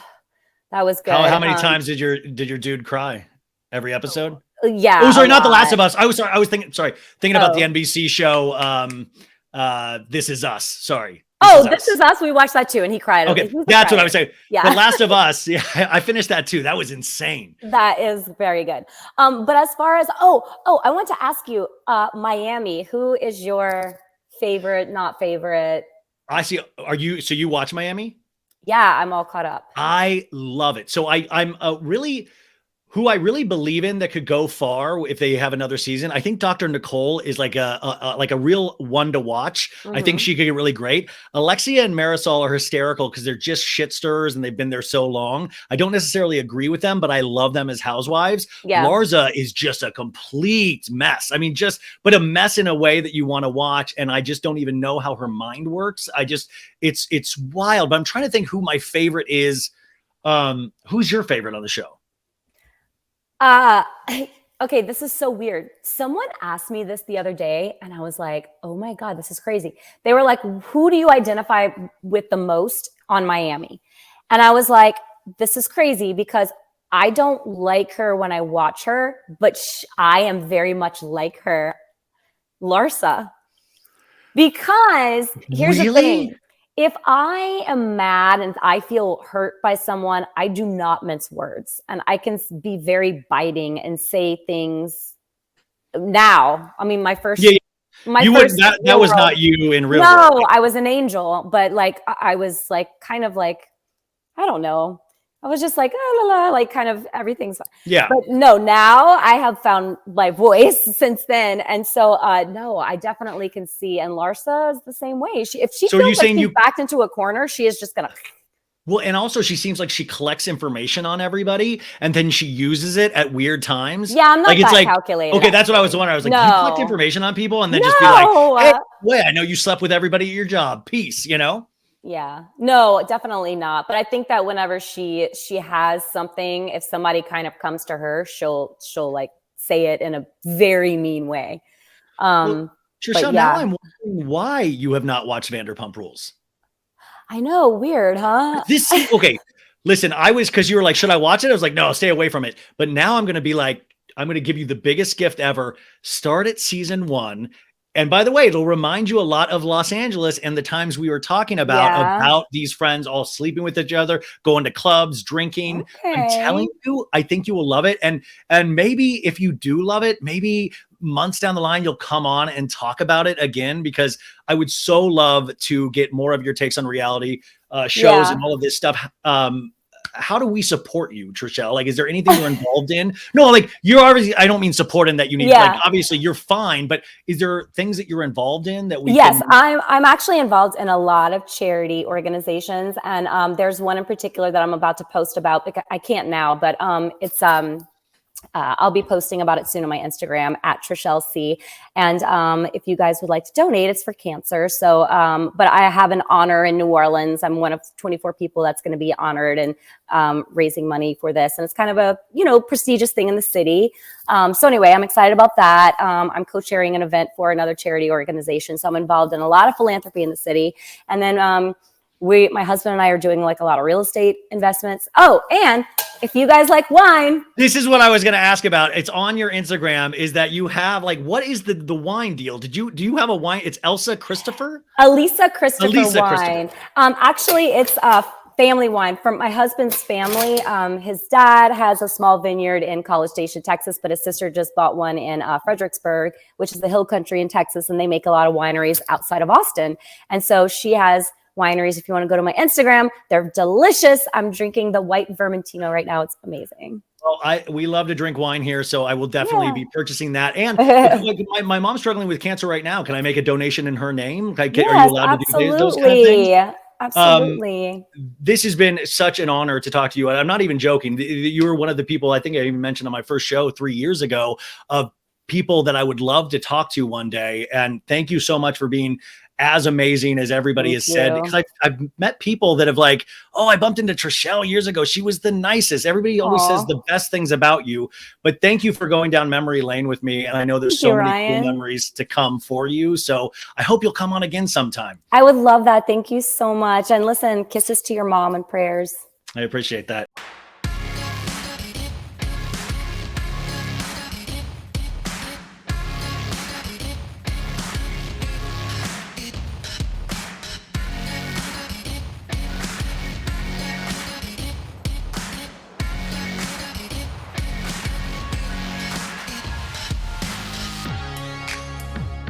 good. How many times did your dude cry? Every episode? Yeah. Oh, sorry, not The Last of Us. I was thinking about the NBC show This Is Us. Sorry. This Is Us. We watched that too, and he cried. Okay, that's what I was saying. Yeah. The Last of Us. Yeah, I finished that too. That was insane. That is very good. But as far as I want to ask you, Miami, who is your favorite, not favorite? I see. So you watch Miami? Yeah, I'm all caught up. I love it. So I'm really who I really believe in that could go far if they have another season. I think Dr. Nicole is like a real one to watch. I think she could get really great. Alexia and Marisol are hysterical because they're just shit stirrers and they've been there so long. I don't necessarily agree with them, but I love them as housewives. Yeah. Larsa is just a complete mess. I mean, but a mess in a way that you want to watch. And I just don't even know how her mind works. It's wild. But I'm trying to think who my favorite is. Who's your favorite on the show? Okay, this is so weird. Someone asked me this the other day and I was like, oh my God, this is crazy. They were like, who do you identify with the most on Miami? And I was like, this is crazy because I don't like her when I watch her, but I am very much like her, Larsa. Because here's the thing. If I am mad and I feel hurt by someone, I do not mince words. And I can be very biting and say things now. I mean, that was not you in real world. No, I was an angel, but like, I was like, kind of like, I don't know. I was just like, oh, la, la, like kind of everything's fine. Yeah. But no, now I have found my voice since then. And so, no, I definitely can see. And Larsa is the same way. If she feels like she's backed into a corner, she is just going to. Well, and also she seems like she collects information on everybody and then she uses it at weird times. Yeah, I'm not that calculated. Okay, that's what I was wondering. I was like, do you collect information on people and then just be like, hey, wait, I know you slept with everybody at your job. Peace, you know? Yeah, no, definitely not. But I think that whenever she has something, if somebody kind of comes to her, she'll like say it in a very mean way. Trishelle, now I'm wondering why you have not watched Vanderpump Rules. I know, weird, huh? Okay, listen, because you were like, should I watch it? I was like, no, stay away from it. But now I'm going to be like, I'm going to give you the biggest gift ever. Start at season 1. And by the way, it'll remind you a lot of Los Angeles and the times we were talking about these friends all sleeping with each other, going to clubs, drinking. Okay. I'm telling you, I think you will love it. And maybe if you do love it, maybe months down the line, you'll come on and talk about it again, because I would so love to get more of your takes on reality shows and all of this stuff. How do we support you, Trishelle? Like, is there anything you're involved in? No, like you're obviously, I don't mean support in that you need, like, obviously you're fine, but is there things that you're involved in that we I'm actually involved in a lot of charity organizations. And there's one in particular that I'm about to post about, because I can't now, but it's I'll be posting about it soon on my Instagram at Trishelle C. And if you guys would like to donate, it's for cancer. So, but I have an honor in New Orleans. I'm one of 24 people that's going to be honored and raising money for this. And it's kind of a, prestigious thing in the city. So anyway, I'm excited about that. I'm co-chairing an event for another charity organization. So I'm involved in a lot of philanthropy in the city. And then my husband and I are doing like a lot of real estate investments. Oh, and if you guys like wine. This is what I was going to ask about. It's on your Instagram, is that you have like, what is the wine deal? Do you have a wine? It's Elisa Christopher wine. Actually, it's family wine from my husband's family. His dad has a small vineyard in College Station, Texas, but his sister just bought one in Fredericksburg, which is the hill country in Texas. And they make a lot of wineries outside of Austin. And so she has wineries. If you want to go to my Instagram, they're delicious. I'm drinking the white Vermentino right now. It's amazing. Well, we love to drink wine here, so I will definitely be purchasing that. And my mom's struggling with cancer right now. Can I make a donation in her name? Are you allowed to do those kind of things? Absolutely. This has been such an honor to talk to you. I'm not even joking. You were one of the people, I think I even mentioned on my first show 3 years ago, of people that I would love to talk to one day. And thank you so much for being as amazing as everybody has said, because I've met people that have like, oh, I bumped into Trishelle years ago. She was the nicest. Everybody always says the best things about you, but thank you for going down memory lane with me. And I know there's so many cool memories to come for you. So I hope you'll come on again sometime. I would love that. Thank you so much. And listen, kisses to your mom and prayers. I appreciate that.